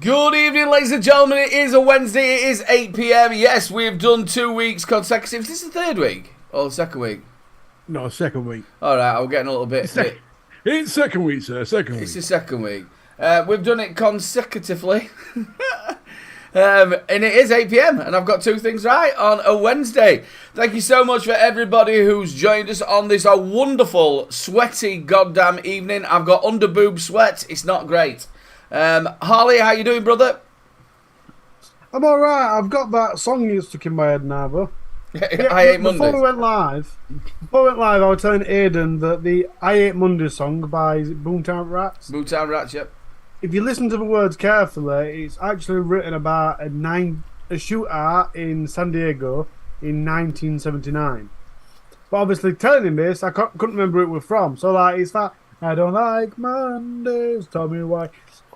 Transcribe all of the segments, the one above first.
Good evening, ladies and gentlemen. It is a Wednesday. It is 8 p.m. Yes, we've done 2 weeks consecutive. Is this the third week or the second week? No, second week. All right, I'm getting a little bit. It's second week, sir. Second week. It's the second week. We've done it consecutively. And it is 8 p.m. and I've got 2 things right on a Wednesday. Thank you so much for everybody who's joined us on this wonderful, sweaty goddamn evening. I've got under boob sweat. It's not great. Harley, how you doing, brother? I'm alright. I've got that song you stuck in my head now, though. I Hate Mondays. Before we went live, I was telling Aidan that the I Hate Mondays song by Boomtown Rats. Boomtown Rats, yep. If you listen to the words carefully, it's actually written about a shootout in San Diego in 1979. But obviously, telling him this, I couldn't remember who it was from. So like, it's that I don't like Mondays. Tell me why.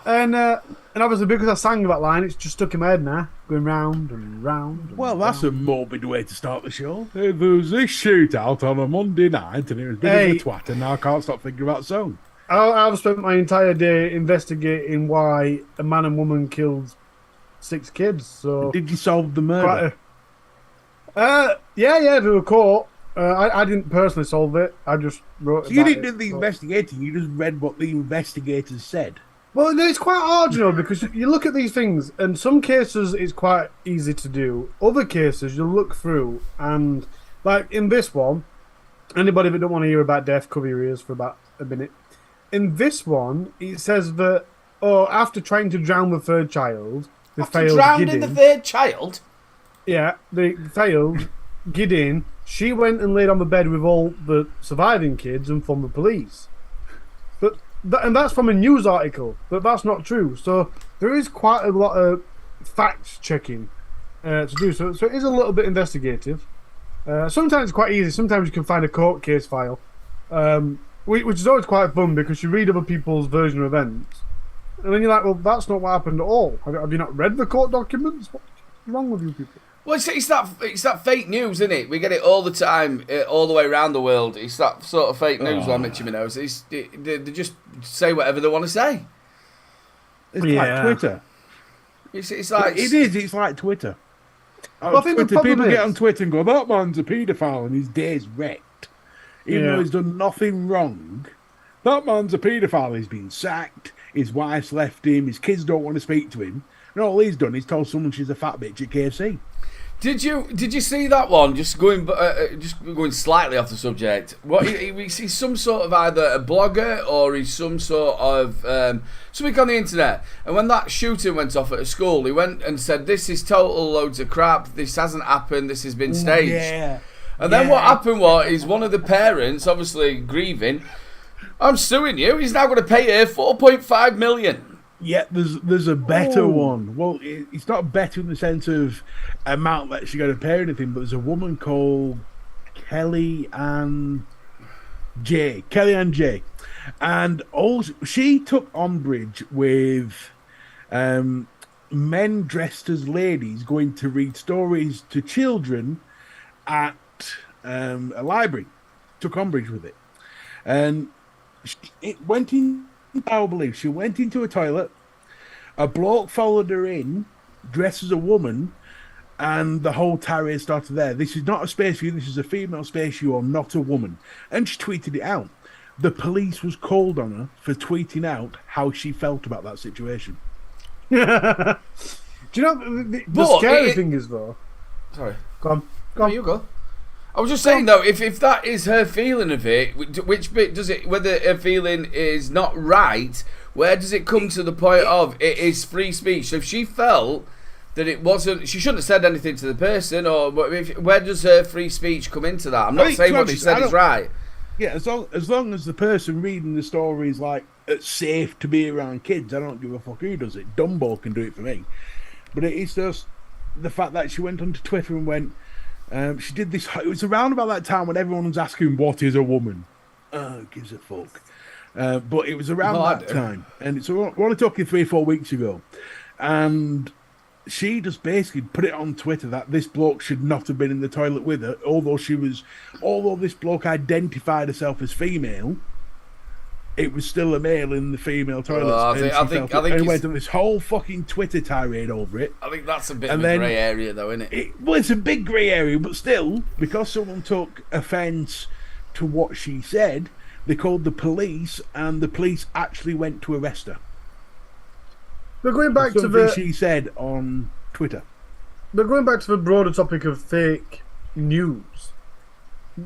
And obviously because I sang that line, it's just stuck in my head now, going round and round. And well, that's a morbid way to start the show. There was this shootout on a Monday night, and it was big of a twat, and now I can't stop thinking about the song. I've spent my entire day investigating why a man and woman killed 6 kids. So did you solve the murder? Yeah, to a court. I didn't personally solve it. I just wrote. So you didn't do the investigating. You just read what the investigators said. Well, no, it's quite hard, you know, because you look at these things, and some cases it's quite easy to do. Other cases you'll look through, and like in this one, anybody that don't want to hear about death, cover your ears for about a minute. In this one, it says that after trying to drown the 3rd child, they failed. Drowning the 3rd child? Yeah, they failed. Gideon, she went and laid on the bed with all the surviving kids and phoned the police. But and that's from a news article, but that's not true. So there is quite a lot of fact checking to do. So it is a little bit investigative. Sometimes it's quite easy. Sometimes you can find a court case file, which is always quite fun because you read other people's version of events, and then you're like, well, that's not what happened at all. Have you not read the court documents? What's wrong with you people? Well, it's that fake news, isn't it? We get it all the time, all the way around the world. It's that sort of fake news on Mitchy Minnows. They just say whatever they want to say. It's like Twitter. It's like... It is. It's like Twitter. Well, I think Twitter, people get on Twitter and go, that man's a paedophile and his day's wrecked. Even though he's done nothing wrong. That man's a paedophile. He's been sacked. His wife's left him. His kids don't want to speak to him. And all he's done is told someone she's a fat bitch at KFC. Did you see that one? Just going slightly off the subject. What he's some sort of either a blogger or he's some sort of something on the internet. And when that shooting went off at a school, he went and said, "This is total loads of crap. This hasn't happened. This has been staged." Yeah. And then what happened is one of the parents, obviously grieving, "I'm suing you." He's now going to pay her $4.5 million. Yeah, there's a better one. Well, it's not better in the sense of amount that she got to pay or anything, but there's a woman called Kelly Ann J. And also, she took umbrage with men dressed as ladies going to read stories to children at a library. Took umbrage with it. And it went in... I believe she went into a toilet. A bloke followed her in, dressed as a woman, and the whole tirade started there. This is not a space for you. This is a female space. You are not a woman. And she tweeted it out. The police was called on her for tweeting out how she felt about that situation. Do you know the scary thing is though? Sorry, go on. No, you go. I was just saying though, if that is her feeling of it, which bit does it? Whether her feeling is not right, where does it come to the point of it is free speech? So if she felt that it wasn't, she shouldn't have said anything to the person, or where does her free speech come into that? I'm not saying what she said is right. Yeah, as long as the person reading the story is like it's safe to be around kids, I don't give a fuck who does it. Dumbo can do it for me, but it's just the fact that she went onto Twitter and went. She did this. It was around about that time when everyone was asking, "What is a woman?" Who gives a fuck? But it was around that time, and it's we're only talking 3-4 weeks ago, and she just basically put it on Twitter that this bloke should not have been in the toilet with her, although this bloke identified herself as female. It was still a male in the female toilet. I think it went on this whole fucking Twitter tirade over it. I think that's a bit of a grey area, though, isn't it? Well, it's a big grey area, but still, because someone took offence to what she said, they called the police, and the police actually went to arrest her. We're going back to something she said on Twitter. We're going back to the broader topic of fake news.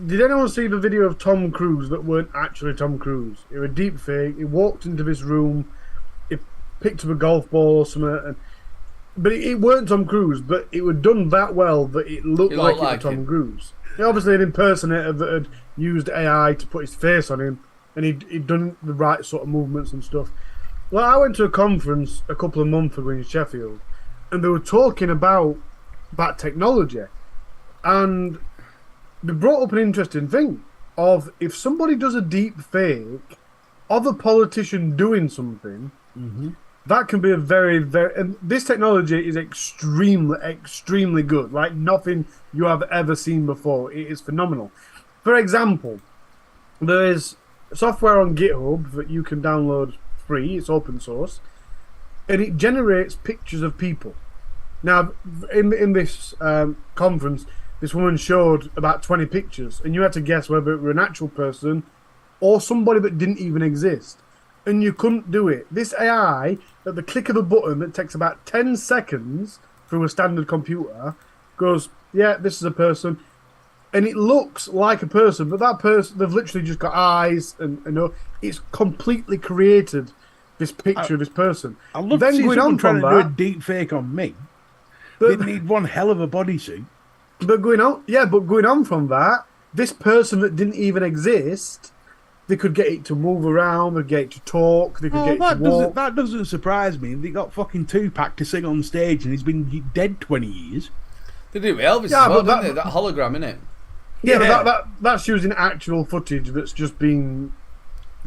Did anyone see the video of Tom Cruise that weren't actually Tom Cruise? It was deep fake. He walked into this room, he picked up a golf ball or something, but it weren't Tom Cruise, but it was done that well that it looked like it was Tom Cruise. Obviously an impersonator that had used AI to put his face on him, and he'd done the right sort of movements and stuff. Well, I went to a conference a couple of months ago in Sheffield, and they were talking about that technology, and they brought up an interesting thing of if somebody does a deep fake of a politician doing something, that can be a very, very... And this technology is extremely, extremely good. Like nothing you have ever seen before. It is phenomenal. For example, there is software on GitHub that you can download free. It's open source. And it generates pictures of people. Now, in this conference... This woman showed about 20 pictures, and you had to guess whether it were an actual person or somebody that didn't even exist. And you couldn't do it. This AI, at the click of a button that takes about 10 seconds through a standard computer, goes, yeah, this is a person. And it looks like a person, but that person, they've literally just got eyes, and it's completely created this picture of this person. I'd love to see someone trying to do a deep fake on me. They'd need one hell of a bodysuit. But going on from that, this person that didn't even exist, they could get it to move around, they could get it to talk, they could get it to walk. That doesn't surprise me. They got fucking Tupac to sing on stage, and he's been dead 20 years. They do with Elvis as well, don't they? That hologram, innit? Yeah, but that's using actual footage that's just been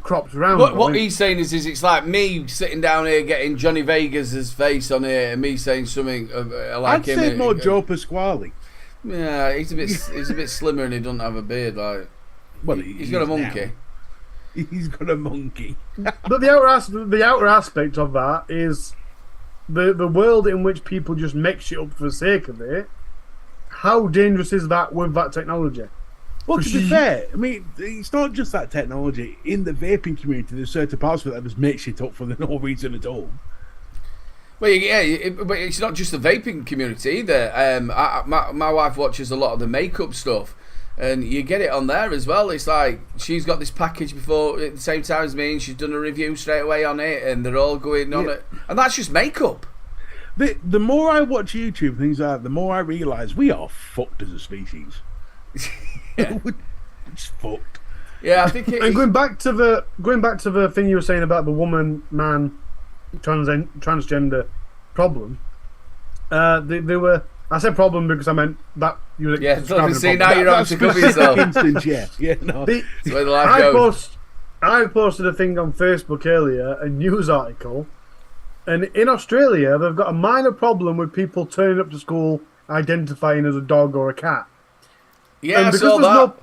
cropped around. What he's saying is it's like me sitting down here getting Johnny Vegas' face on here, and me saying something like I'd him. I'd say more Joe Pasquale. Yeah, he's a bit slimmer and he doesn't have a beard. Like, well, he's got a monkey. Now. He's got a monkey. But the outer aspect of that is the world in which people just make shit up for the sake of it. How dangerous is that with that technology? Well, to be fair, I mean, it's not just that technology. In the vaping community, there's certain parts of it that just make shit up for no reason at all. Well, yeah, but it's not just the vaping community either. My wife watches a lot of the makeup stuff, and you get it on there as well. It's like she's got this package before at the same time as me, and she's done a review straight away on it, and they're all going on it, and that's just makeup. The more I watch YouTube things like that, the more I realise we are fucked as a species. Yeah. It's fucked. Yeah, I think. And going back to the thing you were saying about the woman-man transgender problem, they were. I said problem because I meant that you were. Yeah, see now you're on to cover yourself. Instance, yeah, no. That's where the life goes. I posted a thing on Facebook earlier, a news article, and in Australia they've got a minor problem with people turning up to school identifying as a dog or a cat. Yeah, I saw that.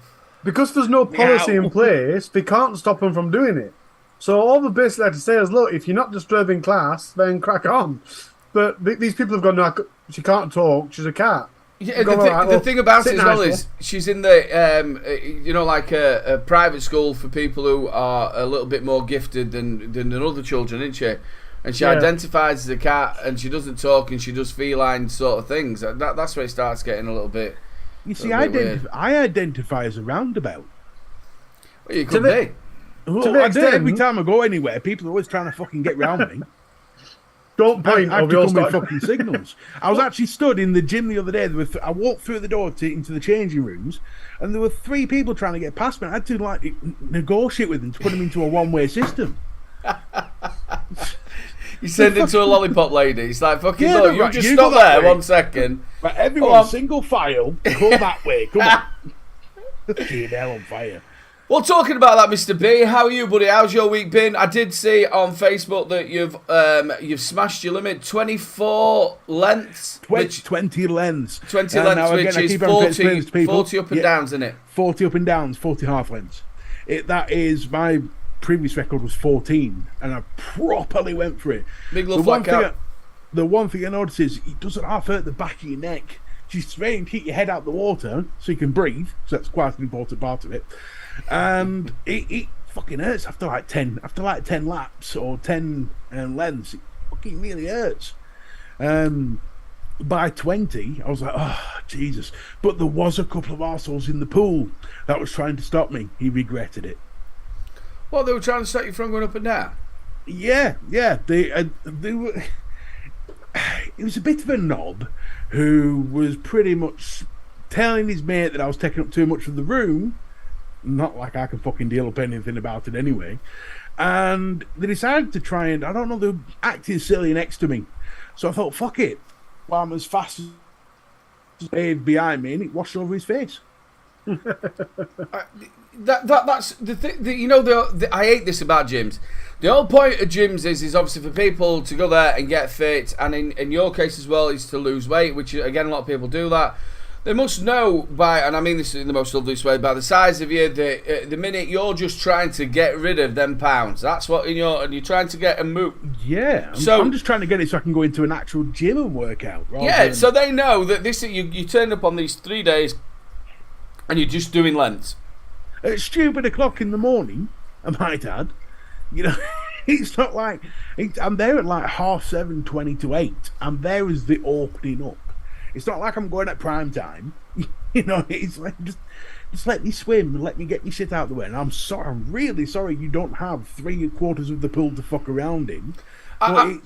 Because there's no policy in place, they can't stop them from doing it. So all they basically had to say is, look, if you're not disturbing class, then crack on. But these people have gone, no, she can't talk, she's a cat. Yeah, the thing about it as well is she's in the, like a private school for people who are a little bit more gifted than other children, isn't she? And she identifies as a cat, and she doesn't talk, and she does feline sort of things. That's where it starts getting a little bit. You see, I identify as a roundabout. Well, you could be. Well, I do every time I go anywhere. People are always trying to fucking get round me. Don't point. I have to come with fucking signals. I was actually stood in the gym the other day. I walked through the door into the changing rooms, and there were 3 people trying to get past me. I had to negotiate with them to put them into a one-way system. You send it to a lollipop lady. It's like, fucking look, you just stop there 1 second. Right, everyone, single file, go that way. Come on. Fucking hell on fire. Well, talking about that, Mr. B, how are you, buddy? How's your week been? I did see on Facebook that you've smashed your limit, 24 lengths. 20 lengths. 20 lengths, which is 40 up and downs, isn't it? 40 up and downs, 40 half lengths. That is my previous record was 14, and I properly went for it. Big little flat cap. The one thing I noticed is it doesn't half hurt the back of your neck. Just trying to keep your head out the water so you can breathe. So that's quite an important part of it. And it fucking hurts after like 10 laps or 10 lengths. It fucking really hurts. By 20, I was like, oh Jesus! But there was a couple of arseholes in the pool that was trying to stop me. He regretted it. Well, they were trying to stop you from going up and down. Yeah. They were. It was a bit of a knob who was pretty much telling his mate that I was taking up too much of the room. Not like I can fucking deal up anything about it anyway. And they decided to try and, I don't know, they were acting silly next to me. So I thought, fuck it. Well, I'm as fast as Dave behind me, and it washed over his face. That's the thing. I hate this about gyms. The whole point of gyms is obviously for people to go there and get fit, and in your case as well is to lose weight, which again a lot of people do that. They must know by, and I mean this in the most loveliest way, by the size of you, the minute you're just trying to get rid of them pounds. That's what and you're trying to get a move. Yeah, I'm just trying to get it so I can go into an actual gym and work out. So they know that this you turn up on these 3 days, and you're just doing lengths. At stupid o'clock in the morning, I might add. It's not like I'm there at like 7:30, 20 to 8. I'm there as the opening up. It's not like I'm going at prime time. It's like just let me swim and let me get my shit out of the way. And I'm really sorry you don't have 3/4 of the pool to fuck around in. I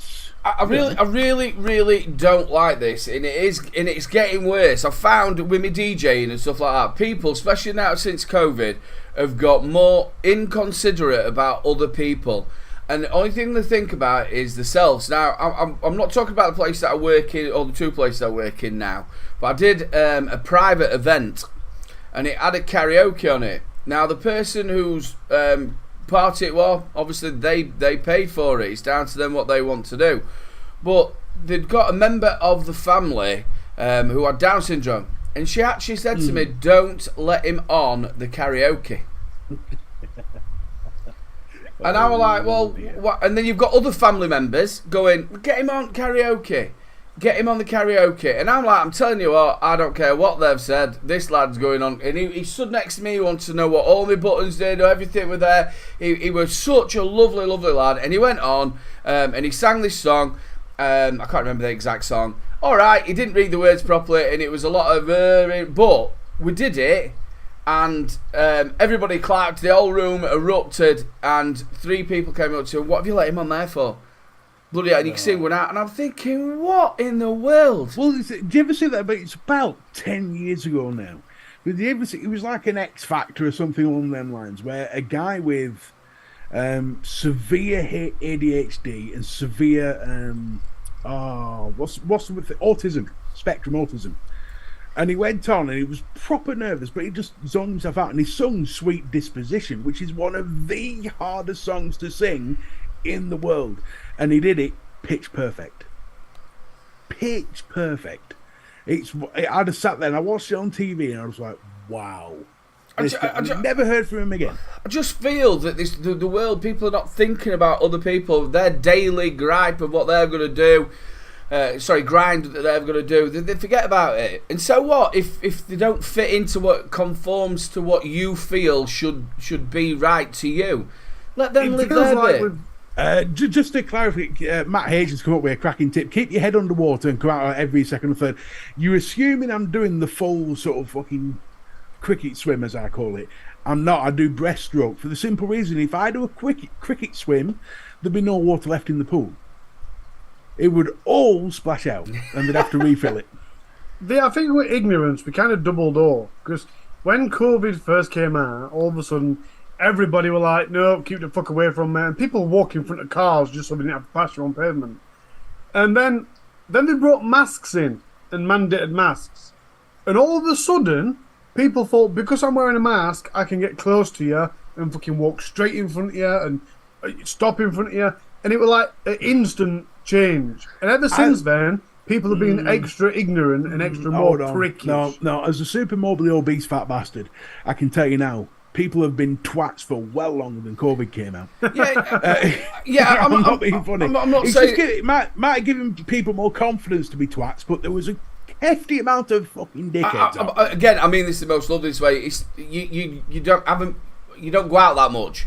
really don't like this, and it's getting worse. I found with me DJing and stuff like that, people, especially now since COVID, have got more inconsiderate about other people, and the only thing they think about is themselves. Now, I'm not talking about the place that I work in or the two places I work in now, but I did a private event, and it had a karaoke on it. Now, the person who's party, well, obviously they paid for it. It's down to them what they want to do. But they'd got a member of the family who had Down syndrome, and she actually said to me, "Don't let him on the karaoke." And I was like, "Well, what?" And then you've got other family members going, "Get him on karaoke. Get him on the karaoke." And I'm like, I'm telling you what, I don't care what they've said. This lad's going on. And he stood next to me. He wanted to know what all my buttons did, everything were there. He was such a lovely, lovely lad. And he went on and he sang this song. I can't remember the exact song. All right, he didn't read the words properly, and it was a lot of but we did it, and everybody clapped. The whole room erupted, and 3 people came up to him. "What have you let him on there for?" Bloody hell, and you can see him going out, and I'm thinking, what in the world? Well, do you ever see that? But it's about 10 years ago now. But do you ever see, it was like an X Factor or something along them lines, where a guy with severe ADHD and severe what's with the autism, spectrum autism, and he went on and he was proper nervous, but he just zoned himself out, and he sung "Sweet Disposition," which is one of the hardest songs to sing in the world, and he did it pitch perfect. Pitch perfect. I just sat there and I watched it on TV and I was like, wow. I never heard from him again. I just feel that the world, people are not thinking about other people, their daily gripe of what they're going to do, grind that they're going to do. They forget about it. And so what if they don't fit into what conforms to what you feel should be right to you? Let them live their bit. Just to clarify, Matt Hayes has come up with a cracking tip. Keep your head underwater and come out every second or third. You're assuming I'm doing the full sort of fucking cricket swim, as I call it. I'm not. I do breaststroke for the simple reason, if I do a cricket swim, there'd be no water left in the pool. It would all splash out and they'd have to refill it. I think with ignorance, we kind of doubled up, because when COVID first came out, all of a sudden everybody were like, "No, keep the fuck away from me." And people walk in front of cars just so they didn't have to pass you on pavement. And then they brought masks in and mandated masks. And all of a sudden, people thought, because I'm wearing a mask, I can get close to you and fucking walk straight in front of you and stop in front of you. And it was like an instant change. And ever since then, people have been extra ignorant and extra more prickish. No, as a super morbidly obese fat bastard, I can tell you now, people have been twats for well longer than COVID came out. I'm not being funny. I'm not saying it might have given people more confidence to be twats, but there was a hefty amount of fucking dickheads. Again, I mean this in the most loveliest way. It's, you don't go out that much,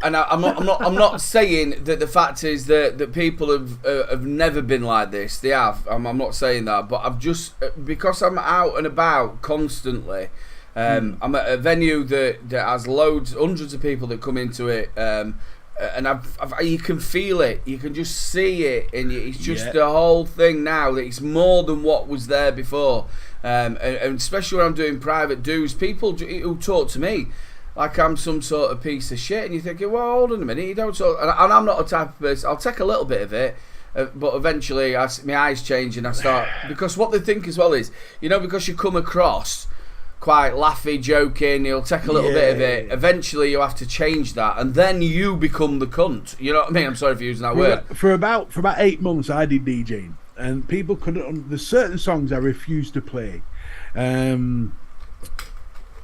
and I'm not saying that the fact is that people have never been like this. They have. I'm not saying that, but I've just, because I'm out and about constantly. I'm at a venue that has hundreds of people that come into it, and you can feel it, you can just see it, and it's just the whole thing now that it's more than what was there before, and especially when I'm doing private dues, people who talk to me like I'm some sort of piece of shit, and you're thinking, well, hold on a minute, you don't talk, and I'm not a type of person. I'll take a little bit of it, but eventually my eyes change and I start, because what they think as well is, because you come across quite laughy, joking, you'll take a little bit of it. Eventually, you have to change that, and then you become the cunt. You know what I mean? I'm sorry for using that word. For about 8 months, I did DJing, and people couldn't. There's certain songs I refused to play.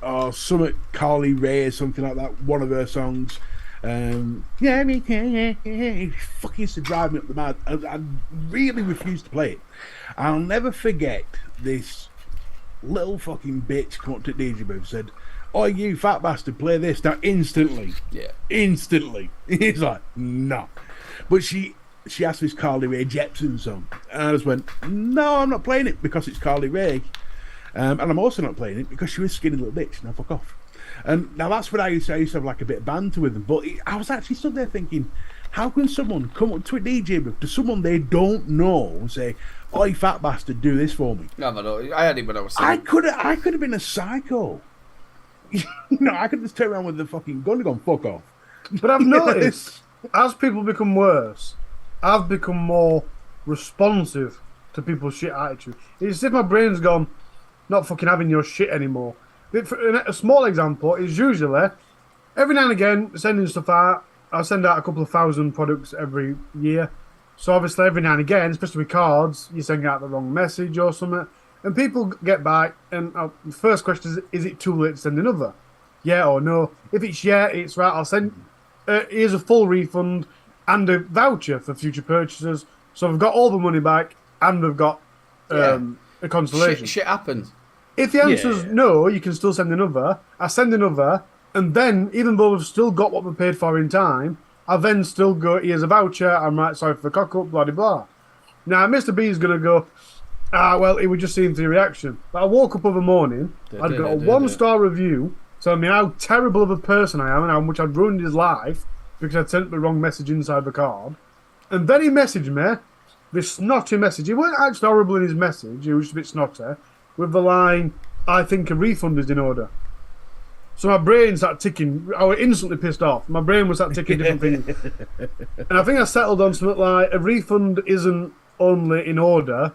Or some Carly Rae, something like that. One of her songs. It fucking used to drive me up the mad. I really refused to play it. I'll never forget this. Little fucking bitch come up to DJ booth and said, "Oh, you fat bastard, play this now instantly." Instantly. He's like, "No," but she asked me this Carly Rae Jepsen song, and I just went, "No, I'm not playing it because it's Carly Rae, and I'm also not playing it because she was a skinny little bitch. Now fuck off." And now that's what I used to have like a bit of banter with them, but I was actually stood there thinking, How can someone come up to a DJ booth, to someone they don't know, and say, "Oh, you fat bastard, do this for me"? No, I had it when I was 7. I could have been a psycho. I could just turn around with the fucking gun and gone, "Fuck off." But I've noticed, as people become worse, I've become more responsive to people's shit attitude. It's as if my brain's gone, not fucking having your shit anymore. A small example is usually, every now and again, sending stuff out. I send out a couple of thousand products every year. So obviously every now and again, especially with cards, you send out the wrong message or something. And people get back, and the first question is it too late to send another? Yeah or no? If it's yeah, it's right, I'll send, here's a full refund and a voucher for future purchases. So I've got all the money back, and I've got a consolation. Shit happens. If the answer is no, you can still send another. I send another, and then, even though we've still got what we paid for in time, I then still go, here's a voucher, I'm right, sorry for the cock-up, blah, blah, blah. Now, Mr. B is going to go, well, he was just seeing for your reaction. But I woke up over the morning, I'd got a 1-star review telling me how terrible of a person I am and how much I'd ruined his life because I'd sent the wrong message inside the card. And then he messaged me, this snotty message. He weren't actually horrible in his message, he was just a bit snotty, with the line, "I think a refund is in order." So my brain started ticking. I was instantly pissed off. My brain was starting ticking different things. And I think I settled on something like, a refund isn't only in order,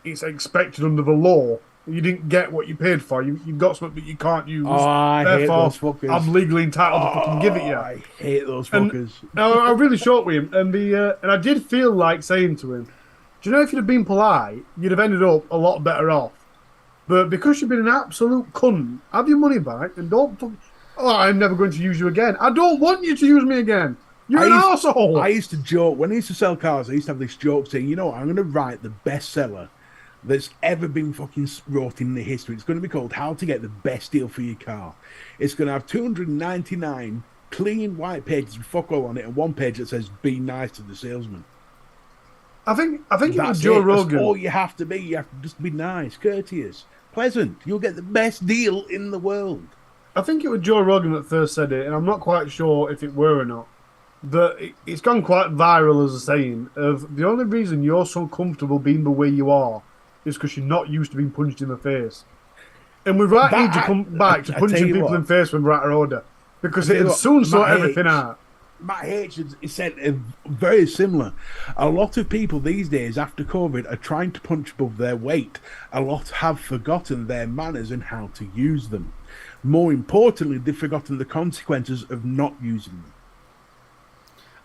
it's expected under the law. You didn't get what you paid for. You've got something that you can't use. I hate those fuckers. I'm legally entitled to fucking give it you. I hate those fuckers. And I was really short with him. And I did feel like saying to him, do you know, if you'd have been polite, you'd have ended up a lot better off. But because you've been an absolute cunt, have your money back and don't I'm never going to use you again. I don't want you to use me again. You're an arsehole. I used to joke, when I used to sell cars, I used to have this joke saying, you know what, I'm going to write the bestseller that's ever been fucking wrote in the history. It's going to be called How to Get the Best Deal for Your Car. It's going to have 299 clean white pages with fuck all on it and one page that says, "Be nice to the salesman." I think it was Joe Rogan. That's all you have to be. You have to just be nice, courteous, pleasant. You'll get the best deal in the world. I think it was Joe Rogan that first said it, and I'm not quite sure if it were or not. That it's gone quite viral as a saying of, the only reason you're so comfortable being the way you are is because you're not used to being punched in the face. And we're right here to come back to punching people in the face when we're at our order, because it'll soon sort everything out. Matt H has said very similar. A lot of people these days after COVID are trying to punch above their weight. A lot have forgotten their manners and how to use them. More importantly, they've forgotten the consequences of not using them.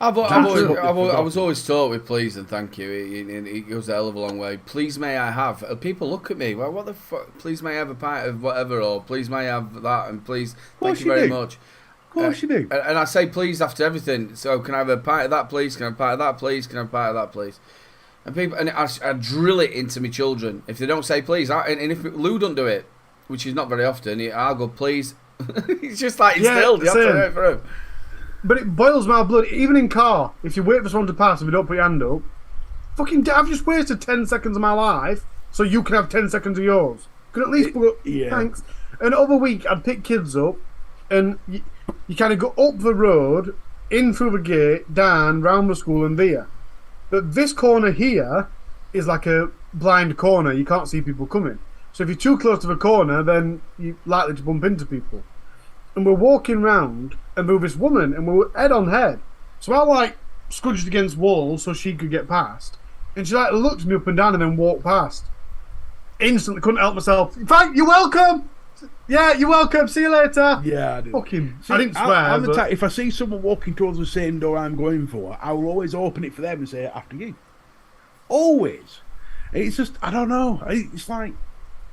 I was always taught with please and thank you. It goes a hell of a long way. Please may I have? People look at me. Well, what the fuck? Please may I have a pint of whatever, or please may I have that, and please thank you very much. Of course you do. And I say please after everything. So can I have a pint of that, please? Can I have a pint of that, please? Can I have a pint of that, please? And people, and I drill it into my children. If they don't say please, and if Lou don't do it, which is not very often, I'll go please. It's just like instilled. You have to do it for him. But it boils my blood. Even in car, if you wait for someone to pass, if you don't put your hand up, fucking, I've just wasted 10 seconds of my life so you can have 10 seconds of yours. Could at least put thanks. And over week, I'd pick kids up, and you kind of go up the road, in through the gate, down, round the school, and there. But this corner here is like a blind corner. You can't see people coming. So if you're too close to the corner, then you're likely to bump into people. And we're walking round, and there was this woman, and we were head on head. So I scudged against walls so she could get past. And she looked me up and down and then walked past. Instantly couldn't help myself. In fact, you're welcome! Yeah, you're welcome. See you later. Yeah, I did. Fucking, I didn't swear. I'm the type, if I see someone walking towards the same door I'm going for, I will always open it for them and say, after you. Always. It's just, I don't know. It's like,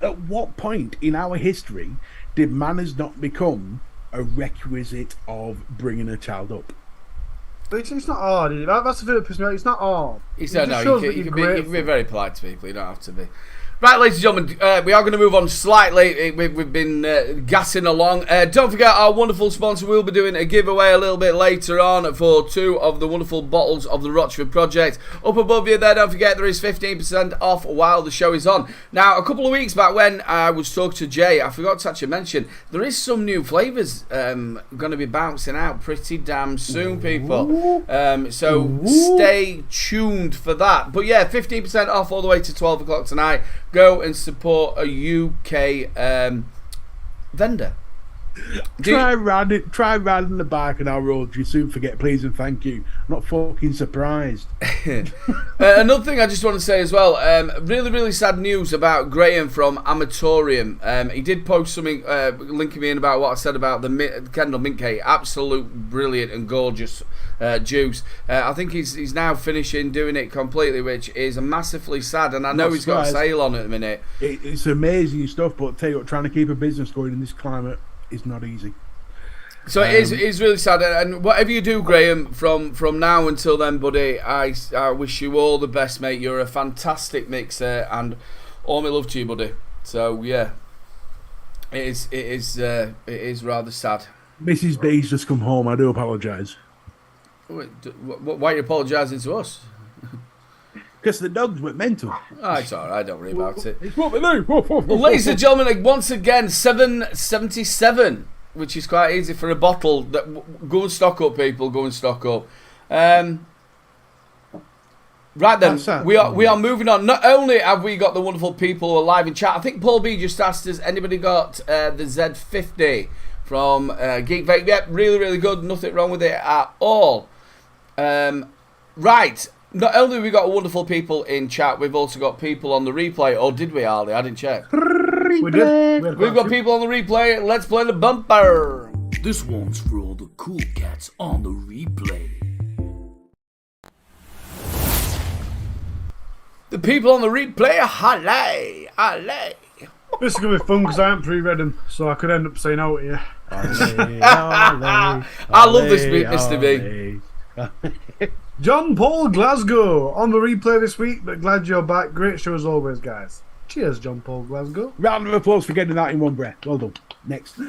at what point in our history did manners not become a requisite of bringing a child up? But it's not hard, is it? That's the thing that pisses me off. It's not hard. You can be very polite to people. You don't have to be. Right, ladies and gentlemen, we are going to move on slightly. We've been gassing along. Don't forget our wonderful sponsor. We'll be doing a giveaway a little bit later on for 2 of the wonderful bottles of the Rochford Project. Up above you there, don't forget there is 15% off while the show is on. Now, a couple of weeks back when I was talking to Jay, I forgot to actually mention, there is some new flavours going to be bouncing out pretty damn soon, people. So stay tuned for that. But yeah, 15% off all the way to 12 o'clock tonight. Go and support a UK vendor. Try riding the bike on our roads. You soon forget please and thank you. I'm not fucking surprised. Another thing I just want to say as well, really, really sad news about Graham from Amatorium. He did post something linking me in about what I said about the Kendall Mint Cake. Absolute brilliant and gorgeous juice. I think he's now finishing doing it completely, which is massively sad, and I know he's got a sale on at the minute. It's amazing stuff, but I'll tell you what, trying to keep a business going in this climate is not easy. So it is really sad, and whatever you do, Graham, from now until then, buddy, I wish you all the best, mate. You're a fantastic mixer, and all my love to you, buddy. So yeah, it is rather sad. Mrs. B's just come home. I do apologise. Why are you apologising to us? Because the dogs went mental. Oh, it's alright, don't worry about it. It's what they do. Ladies and gentlemen, once again, $7.77, which is quite easy for a bottle. Go and stock up, people. Go and stock up. Right then, we are moving on. Not only have we got the wonderful people who are live in chat, I think Paul B just asked us, anybody got the Z50 from Geek Vape? Yep, really, really good. Nothing wrong with it at all. Right. Not only have we got wonderful people in chat, we've also got people on the replay. Or did we, Harley? I didn't check. We did. We've got people on the replay. Let's play the bumper. This one's for all the cool cats on the replay. The people on the replay are Harley. This is going to be fun because I haven't pre-read them, so I could end up saying out here. I love this bit, Mr. B. John Paul Glasgow on the replay this week, but glad you're back. Great show as always, guys. Cheers, John Paul Glasgow. Round of applause for getting that in one breath. Well done. Next.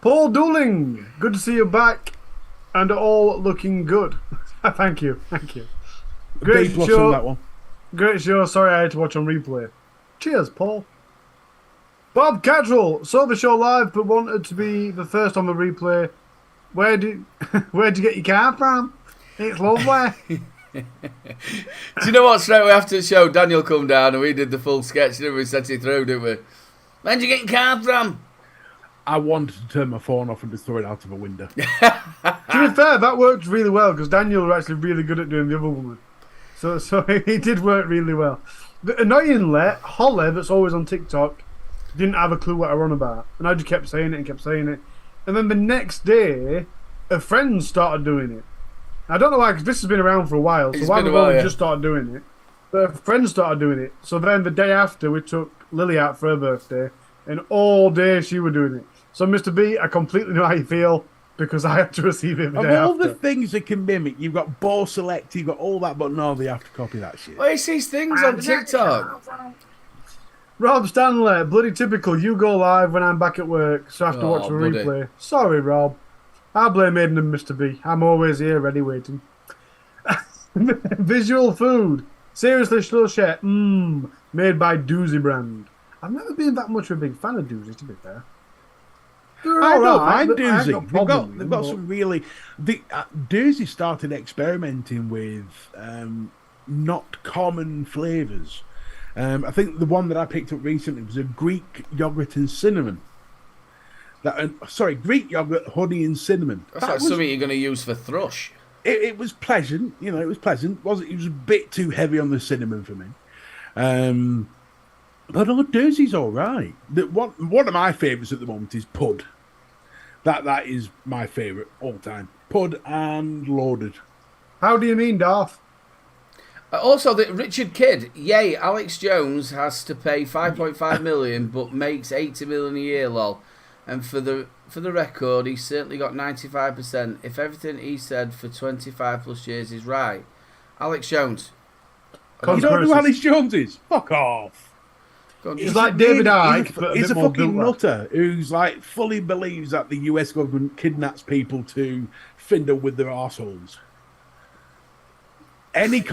Paul Dooling, good to see you back and all looking good. Thank you. Great B+ show. on that one. Great show. Sorry I had to watch on replay. Cheers, Paul. Bob Cattrall saw the show live but wanted to be the first on the replay. Where'd you get your car from? It's lovely. Do you know what? Straight away after the show, Daniel come down and we did the full sketch, didn't we? Sent it through, didn't we? Where'd you get your car from? I wanted to turn my phone off and just throw it out of a window. To be fair, that worked really well because Daniel was actually really good at doing the other woman. So it did work really well. But annoyingly, Holly, that's always on TikTok, didn't have a clue what I run about. And I just kept saying it. And then the next day, a friend started doing it. I don't know why, because this has been around for a while. So why we've only just started doing it. But a friend started doing it. So then the day after, we took Lily out for her birthday. And all day she was doing it. So Mr. B, I completely know how you feel. Because I had to receive it the day Of all after. the things that can mimic, you've got Bo Select, you've got all that, but no, they have to copy that shit. Well, it's these things on TikTok. Rob Stanley, bloody typical. You go live when I'm back at work, so I have to watch a replay. Sorry, Rob. I blame Aiden and Mr. B. I'm always here, ready, waiting. Visual food. Seriously, slow shit. Made by Doozy brand. I've never been that much of a big fan of Doozy, to be fair. I don't mind Doozy. They've got some really... Doozy started experimenting with not common flavours. I think the one that I picked up recently was a Greek yogurt and cinnamon. Greek yogurt, honey and cinnamon. That's like something you're going to use for thrush. It was pleasant, it was pleasant. It was a bit too heavy on the cinnamon for me. But Doozy's all right. One of my favourites at the moment is Pud. That is my favourite all time. Pud and Loaded. How do you mean, Darth? Also, Richard Kidd, yay, Alex Jones has to pay 5.5 million but makes 80 million a year, lol. And for the record, he certainly got 95%. If everything he said for 25 plus years is right. Alex Jones. You don't know who Alex Jones is? Fuck off. Go on, He's like David Icke, but he's a bit more fucking built-up. nutter who's like fully believes that the US government kidnaps people to fiddle with their arseholes. Any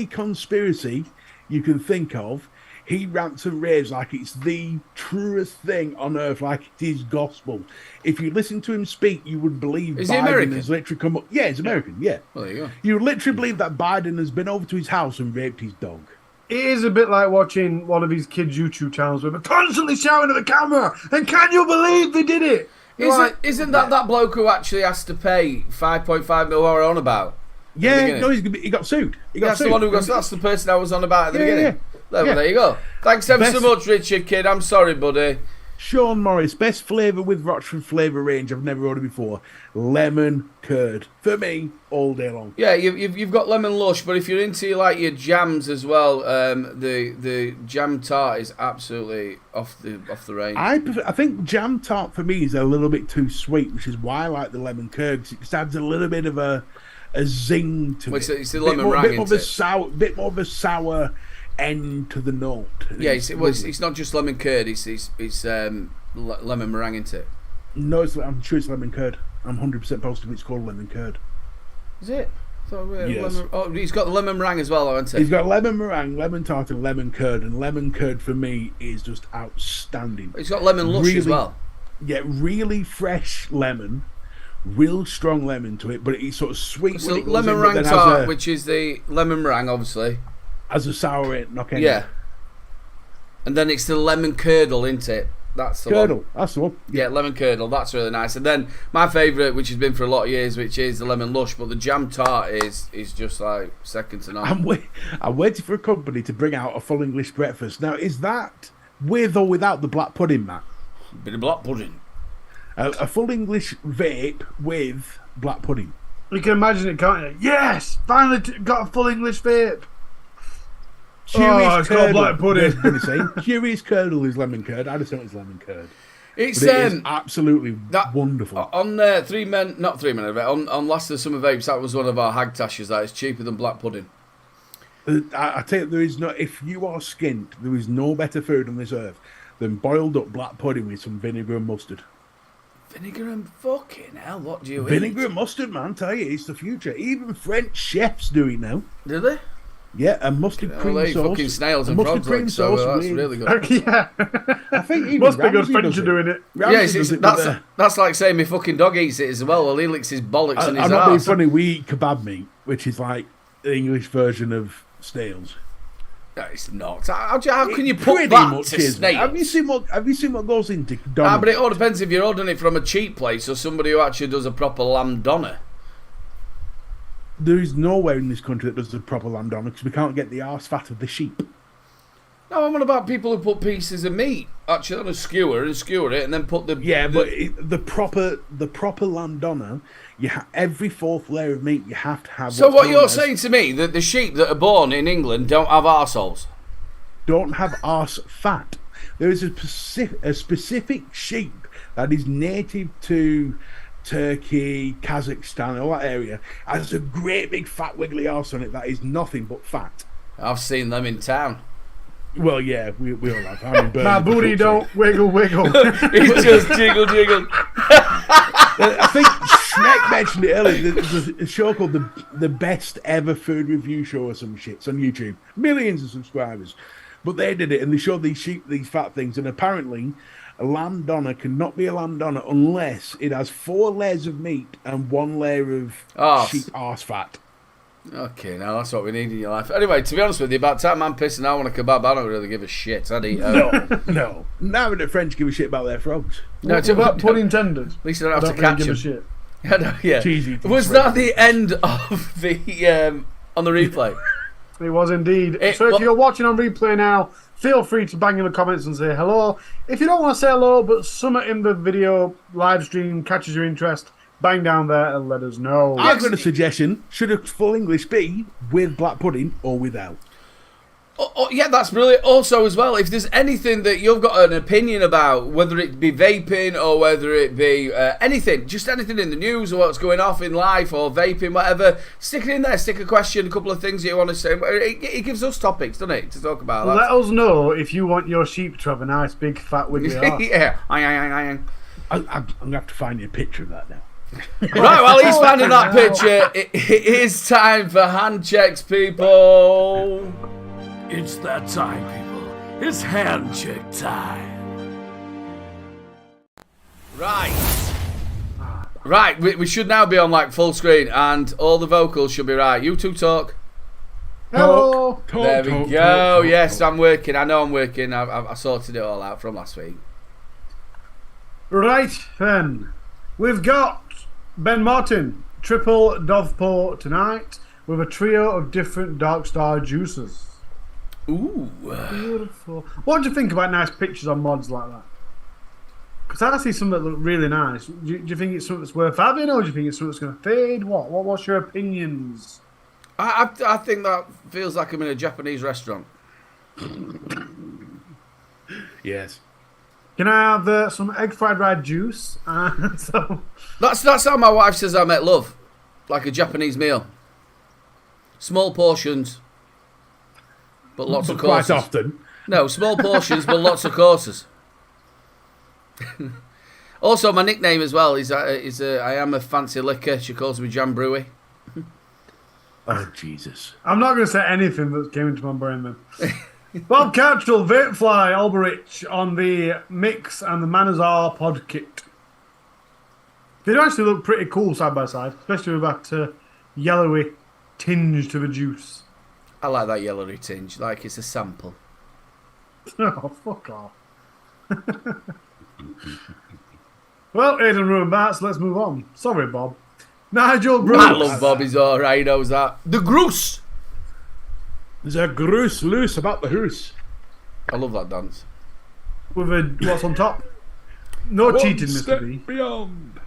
conspiracy you can think of, he rants and raves like it's the truest thing on earth, like it is gospel. If you listen to him speak, you would believe Is he Biden American? has literally come up. Yeah, he's American. Yeah, Well, there you go. you literally believe that Biden has been over to his house and raped his dog. It is a bit like watching one of his kids' YouTube channels where they're constantly shouting at the camera. And can you believe they did it? Isn't that bloke who actually has to pay 5.5 mil what we're on about? Yeah, no, he got sued. That's the one who got. That's the person I was on about at the beginning. Yeah. Well, Yeah. there you go. Thanks ever so Best- much, Richard Kid. I'm sorry, buddy. Sean Morris, best flavour with Rochford flavour range I've never ordered before. Lemon curd. For me, all day long. Yeah, you've got lemon lush, but if you're into like your jams as well, the jam tart is absolutely off the range. I think jam tart for me is a little bit too sweet, which is why I like the lemon curd, because it just adds a little bit of a zing to it. It's the lemon bit meringue, more of a bit more of a sour end to the note. Yeah, it's not just lemon curd. It's lemon meringue, isn't it? No, I'm sure it's lemon curd. I'm 100% positive it's called lemon curd. Is it? Yes. He's got the lemon meringue as well, hasn't he? He's got lemon meringue, lemon tart, and lemon curd for me is just outstanding. He's got lemon lush as well. Yeah, really fresh lemon, real strong lemon to it, but it's sort of sweet. So when it goes lemon in, but meringue then tart, which is the lemon meringue, obviously. as a sour knock in. Yeah. And then it's the lemon curdle, isn't it? That's the Curdle, one. that's the one. Yeah, lemon curdle. That's really nice. And then my favourite, which has been for a lot of years, which is the lemon lush, but the jam tart is just like second to none. I'm waiting for a company to bring out a full English breakfast. Now, is that with or without the black pudding, Matt? Bit of black pudding. A full English vape with black pudding. You can imagine it, can't you? Yes! Finally got a full English vape. Curious it's got black pudding. Curious curdle is lemon curd. I just know it's lemon curd. It's But it is absolutely wonderful. On Three Men, not 3 Men, on Last of the Summer Vapes, that was one of our hag tashes. That is cheaper than black pudding. I tell you, there is no. If you are skint, there is no better food on this earth than boiled up black pudding with some vinegar and mustard. Vinegar and fucking hell, what do you Vinegar eat? and mustard, man. Tell you, it's the future. Even French chefs do it now. Do they? Yeah, and mustard cream they sauce. fucking snails and mustard frogs, cream like, so sauce that's with- really good. Yeah. I think even Must be good Ramsay French does are doing it. Ramsay Yeah, does it with that's like saying my fucking dog eats it as well. Well, he licks his bollocks and his I'm not being arse. funny. We eat kebab meat, which is like the English version of snails. No, it's not. How can you It put pretty that much to is. snails? Have you seen what goes into But Donald? it all depends if you're ordering it from a cheap place or somebody who actually does a proper lamb doner. There is nowhere in this country that does the proper lamb doner because we can't get the arse fat of the sheep. No, I'm on about people who put pieces of meat actually on a skewer and skewer it and then put the The proper lamb doner, every fourth layer of meat you have to have. So what's what known you're as- saying to me that the sheep that are born in England don't have arseholes? don't have arse fat. There is a specific sheep that is native to Turkey, Kazakhstan, all that area, has a great big fat wiggly arse on it that is nothing but fat. I've seen them in town. Well, yeah, we all have. I'm in Birmingham, My booty for fuck's don't wiggle, wiggle. He's just jiggle. sake. I think Shrek mentioned it earlier. There's a show called the Best Ever Food Review Show or some shit. It's on YouTube. Millions of subscribers. But they did it and they showed these sheep, these fat things, and apparently a lamb doner cannot be a lamb doner unless it has 4 layers of meat and 1 layer of Arse. sheep arse fat. Okay, now that's what we need in your life. Anyway, to be honest with you, about the time I'm pissing out on a kebab, I don't really give a shit. I'd eat No. Now the French give a shit about their frogs. No, What's about pun intended? At least I don't I have don't to really catch give them. a shit. I know, yeah. Cheesy. Was that the end of the on the replay? It was indeed. It- So if well- you're watching on replay now, feel free to bang in the comments and say hello. If you don't want to say hello, but something in the video live stream catches your interest, bang down there and let us know. I've got a suggestion. Should a full English be with black pudding or without? Yeah, that's brilliant. Also, as well, if there's anything that you've got an opinion about, whether it be vaping or whether it be anything, just anything in the news or what's going off in life or vaping, whatever, stick it in there. Stick a question, a couple of things that you want to say. It gives us topics, doesn't it, to talk about. Let us know if you want your sheep to have a nice big fat wiggly arse. Yeah. I'm going to have to find you a picture of that now. Right, well, he's finding that picture. It is time for hand checks, people. It's that time, people. It's hand check time. Right, we should now be on like full screen and all the vocals should be right. You two talk. Hello. There we go. Yes, I'm working. I know I'm working. I sorted it all out from last week. Right then, we've got Ben Martin, triple Dovpo tonight with a trio of different Dark Star juices. Ooh. Beautiful. What do you think about nice pictures on mods like that? Because I see some that look really nice. Do you think it's something that's worth having, or do you think it's something that's going to fade? What's your opinions? I think that feels like I'm in a Japanese restaurant. Yes. Can I have some egg fried rice juice? That's how my wife says I make love, like a Japanese meal. Small portions, but lots of courses. Quite often. No, small portions, but lots of courses. Also, my nickname as well is I am a fancy liquor. She calls me Jam Brewy. Oh, Jesus. I'm not going to say anything that came into my brain then. Bob Cattrall, Vapefly, Alberich on the Mix and the Manazar pod kit. They do actually look pretty cool side by side, especially with that yellowy tinge to the juice. I like that yellowy tinge, like it's a sample. Oh, fuck off. Well, Aidan ruined that, so let's move on. Sorry, Bob. Nigel Bruce. I love Bob, he's alright, he knows that. The Groose! There's a groose loose about the hoose. I love that dance. With a what's on top? No cheating, step Mr. B. beyond.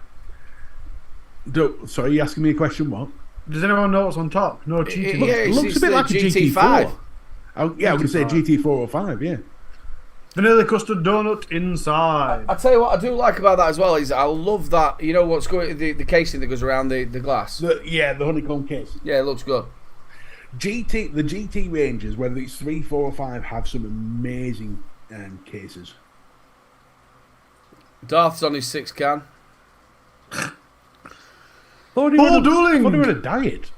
Sorry, you asking me a question? What? Does anyone know what's on top? No cheating. It looks a bit like a GT5. Oh, yeah, I was going to say GT4 or 5, yeah. Vanilla custard donut inside. I tell you what I do like about that as well is I love that, you know what's going, the casing that goes around the glass. The honeycomb case. Yeah, it looks good. The GT ranges, whether it's 3, 4 or 5, have some amazing cases. Darth's on his 6 can. Paul Dooling. What are you on a diet?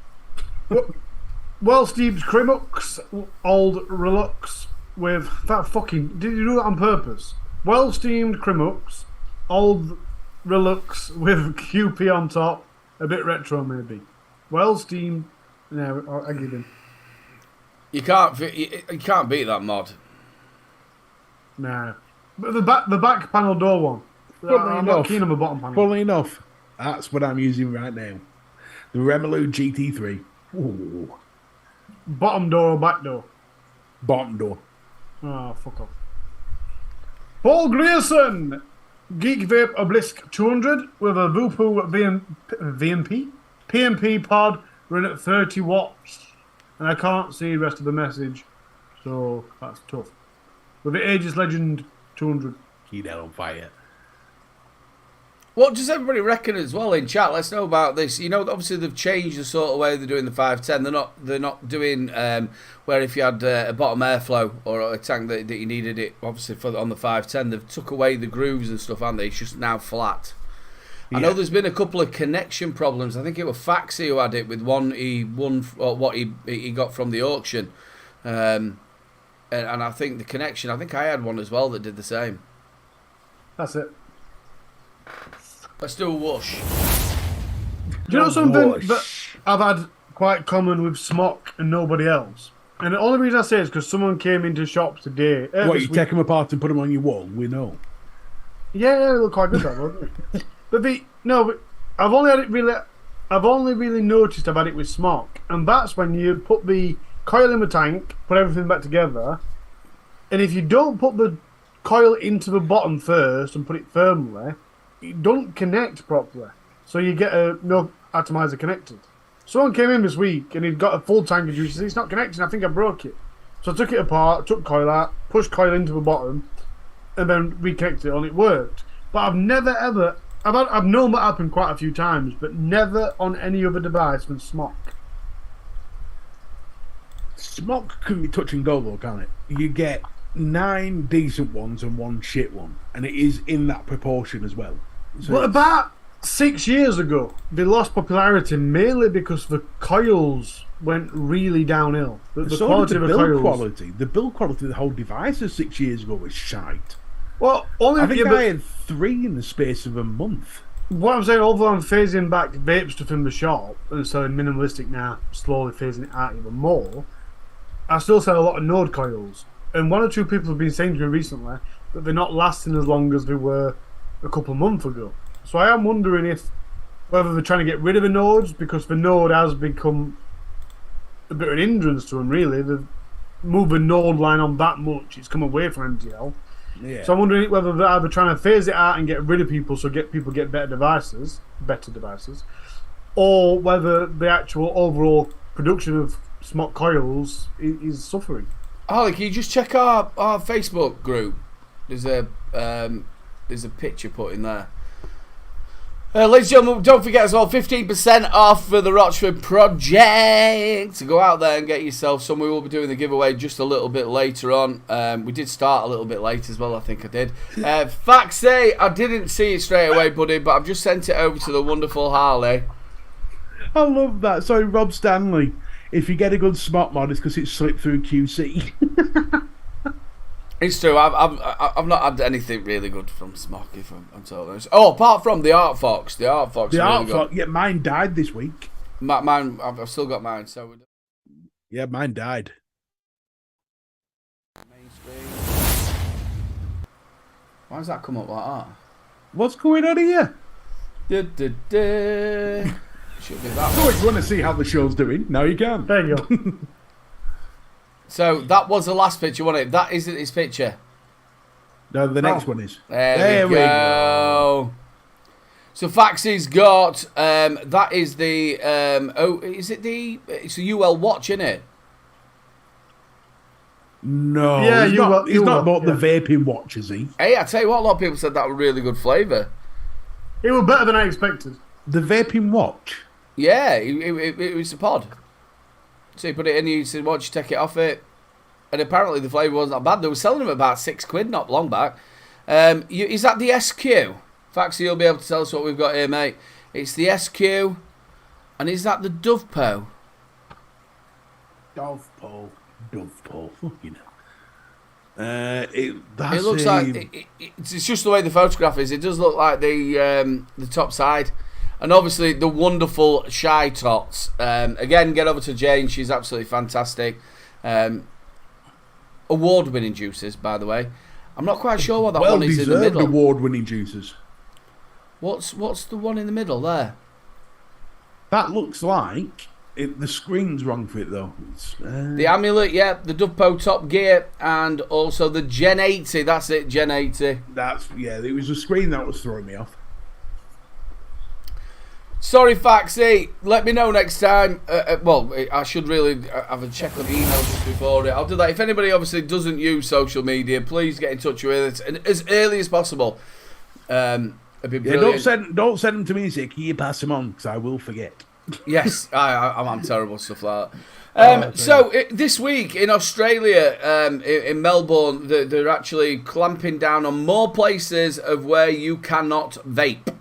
Well, Steve's Crimux, old Relux with that fucking. Did you do that on purpose? Well steamed Crimux, old Relux with QP on top, a bit retro maybe. Well steamed. No, I give him. You can't beat that mod. No, but the back panel door one. I'm not keen on the bottom panel. Funnily enough, that's what I'm using right now. The Remolu GT3. Ooh. Bottom door or back door? Bottom door. Oh, fuck off. Paul Grierson, Geek Vape Obelisk 200 with a Vupu PMP pod running at 30 watts. And I can't see the rest of the message, so that's tough. With the Aegis Legend 200. Keep that on fire. What does everybody reckon as well in chat? Let's know about this. You know, obviously they've changed the sort of way they're doing the 510. They're not doing where if you had a bottom airflow or a tank that you needed it, obviously on the 510, they've took away the grooves and stuff, haven't they? It's just now flat. Yeah. I know there's been a couple of connection problems. I think it was Faxi who had it with one he won, or what he got from the auction. And I think the connection, I think I had one as well that did the same. That's it. Let's do a whoosh. Do you know something that I've had quite common with Smock and nobody else? And the only reason I say it is because someone came into shop today. What, you take them apart and put them on your wall? We know. Yeah, they look quite good, that wasn't it? But I've only really noticed I've had it with Smock, and that's when you put the coil in the tank, put everything back together, and if you don't put the coil into the bottom first and put it firmly, it don't connect properly. So you get no atomizer connected. Someone came in this week and he'd got a full tank of juices. It's not connecting. I think I broke it. So I took it apart, took coil out, pushed coil into the bottom, and then reconnected it, and it worked. But I've never ever, I've known that happened quite a few times, but never on any other device than Smock. Smock can be touch and go though, can't it? You get 9 decent ones and 1 shit one, and it is in that proportion as well. So But about 6 years ago, they lost popularity mainly because the coils went really downhill. The so quality did of the the build coils. quality. The build quality of the whole device 6 years ago was shite. Well, only I think yeah, but I had 3 in the space of a month. what I'm saying, although I'm phasing back vape stuff in the shop and selling minimalistic now, slowly phasing it out even more, I still sell a lot of Node coils. And 1 or 2 people have been saying to me recently that they're not lasting as long as they were a couple of months ago. So I am wondering if whether they're trying to get rid of the nodes, because the node has become a bit of an hindrance to them, really. They've moved the node line on that much, it's come away from MTL. Yeah. So I'm wondering whether they're either trying to phase it out and get rid of people so people get better devices, or whether the actual overall production of Smock coils is suffering. Harley, can you just check our Facebook group? There's a picture put in there. Ladies and gentlemen, don't forget as well, 15% off for the Rochford project. So go out there and get yourself some. We will be doing the giveaway just a little bit later on. We did start a little bit late as well, I think I did. Faxi, I didn't see it straight away, buddy, but I've just sent it over to the wonderful Harley. I love that. Sorry, Rob Stanley. If you get a good Smock mod, it's because it slipped through QC. It's true. I've not had anything really good from Smock, if I'm totally honest. Oh, apart from the Art Fox. The Art Fox. The really Art good. Fox, yeah, mine died this week. Mine, I've still got mine. So Yeah, mine died. main screen. Why does that come up like that? What's going on here? Should be that. So if you want to see how the show's doing, now you can. There you go. So that was the last picture, wasn't it? That isn't his picture. No, the next one is. There we go. So Faxi's got that is the is it the it's a UL watch, isn't it? No, Yeah, he's not bought yeah. the vaping watch, is he? Hey, I tell you what, a lot of people said that was really good flavour. It was better than I expected. The vaping watch? Yeah, it was a pod. So you put it in, you said, once you take it off it, and apparently the flavour wasn't that bad. They were selling them about £6 not long back. Is that the SQ? Faxi, you'll be able to tell us what we've got here, mate. It's the SQ, and is that the Dovepo? Dovepole. Fucking It looks like it's just the way the photograph is. It does look like the top side, and obviously the wonderful Shy Tots. Again, get over to Jane; she's absolutely fantastic. Award-winning juices, by the way. I'm not quite sure what that one is in the middle. Award-winning juices. What's the one in the middle there? That looks like the screen's wrong for it though. The Amulet, yeah, the Dovepo Top Gear, and also the Gen 80. That's it, Gen 80. It was the screen that was throwing me off. Sorry, Faxi. Let me know next time. Well, I should really have a check on the emails just before it. I'll do that. If anybody obviously doesn't use social media, please get in touch with us and as early as possible. It'd be brilliant. Don't send them to me. Say, can you pass them on? Because I will forget. Yes, I'm terrible at stuff like that. This week in Australia, in Melbourne, they're actually clamping down on more places of where you cannot vape.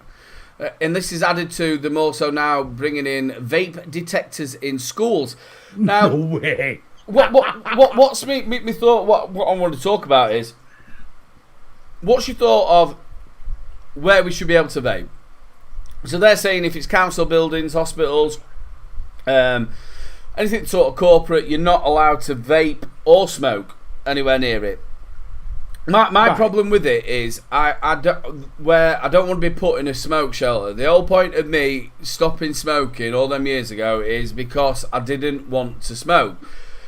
And this is added to them also now bringing in vape detectors in schools. Now, No way. what's me thought? What I want to talk about is, what's your thought of where we should be able to vape? So they're saying if it's council buildings, hospitals, anything sort of corporate, you're not allowed to vape or smoke anywhere near it. My problem with it is I don't want to be put in a smoke shelter. The whole point of me stopping smoking all them years ago is because I didn't want to smoke.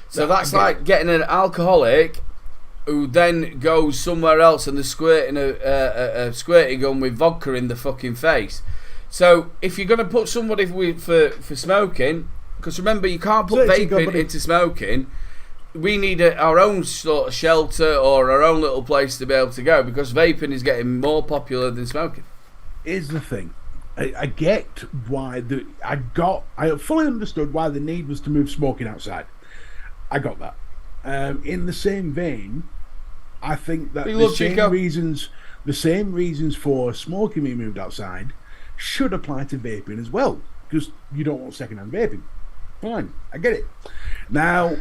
So that's like getting an alcoholic who then goes somewhere else and they're squirting a squirting gun with vodka in the fucking face. So if you're going to put somebody for smoking, because remember you can't put vaping into smoking. we need our own sort of shelter or our own little place to be able to go because vaping is getting more popular than smoking. Here's the thing. I get why I fully understood why the need was to move smoking outside. I got that. In the same vein, I think that the same reasons for smoking being moved outside should apply to vaping as well, because you don't want second-hand vaping. Fine, I get it. Now,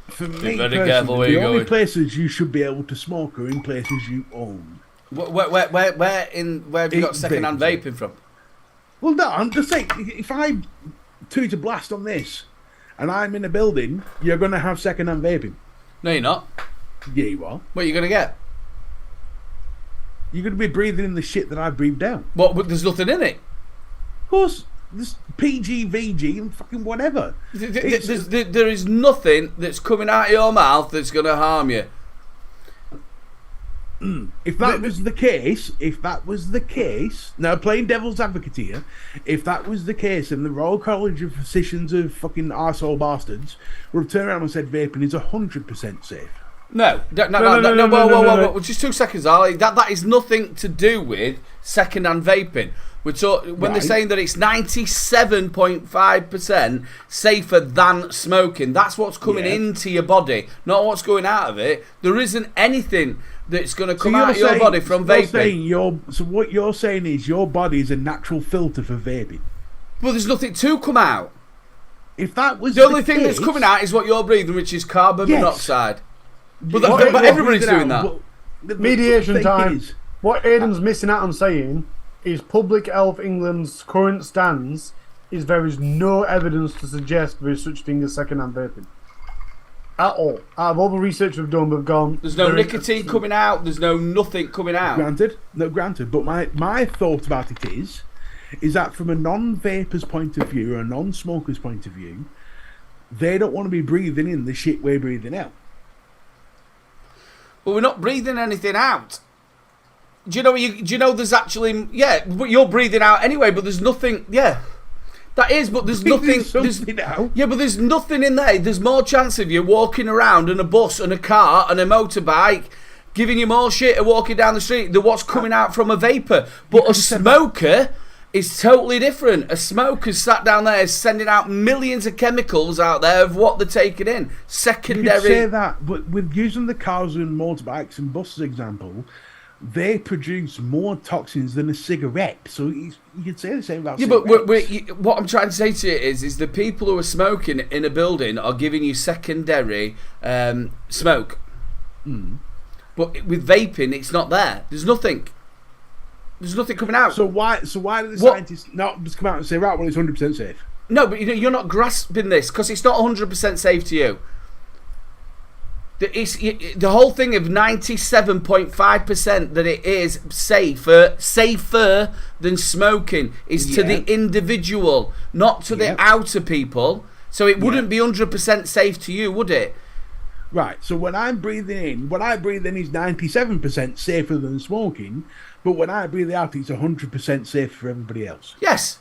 for me personally, the only places you should be able to smoke are in places you own. Where have you got second-hand vaping from? Well, no, I'm just saying, if I toot a blast on this and I'm in a building, you're going to have second-hand vaping. No, you're not. Yeah, you are. What are you going to get? You're going to be breathing in the shit that I breathed out. What? But there's nothing in it. Of course, there's PG, VG, and fucking whatever. There is nothing that's coming out of your mouth that's going to harm you. If that was the case, now playing devil's advocate here, if that was the case, then the Royal College of Physicians of fucking arsehole bastards would have turned around and said vaping is 100% safe. No, whoa, just 2 seconds, Ali. That is nothing to do with second-hand vaping. When they're saying that it's 97.5% safer than smoking, that's what's coming into your body, not what's going out of it. There isn't anything that's going to come out of your body from vaping. So what you're saying is your body is a natural filter for vaping. Well, there's nothing to come out. If that was the only thing that's coming out is what you're breathing, which is carbon monoxide. But everybody's doing that. Mediation time. What Aidan's missing out on saying is Public Health England's current stance is there is no evidence to suggest there is such thing as second-hand vaping. At all. Out of all the research we've done, we've gone... There's no nicotine coming out. There's nothing coming out. Granted. But my thought about it is that from a non-vapor's point of view or a non-smoker's point of view, they don't want to be breathing in the shit we're breathing out. Well, we're not breathing anything out. Do you know there's actually... Yeah, but you're breathing out anyway, but there's nothing... Yeah. That is, but there's nothing... Yeah, but there's nothing in there. There's more chance of you walking around in a bus and a car and a motorbike giving you more shit of walking down the street than what's coming out from a vapour. But a smoker is totally different. A smoker's sat down there sending out millions of chemicals out there of what they're taking in. Secondary... You could say that, but with using the cars and motorbikes and buses example... They produce more toxins than a cigarette, so you could say the same about cigarettes. But what I'm trying to say to you is the people who are smoking in a building are giving you secondary smoke. But with vaping, it's not there. There's nothing coming out. So why do the scientists not just come out and say, right, well, it's 100% safe? No, but you're not grasping this because it's not 100% safe to you. The whole thing of 97.5% that it is safer than smoking is to the individual, not to the outer people. So it wouldn't be 100% safe to you, would it? Right, so when I'm breathing in, what I breathe in is 97% safer than smoking, but when I breathe out, it's 100% safe for everybody else. Yes.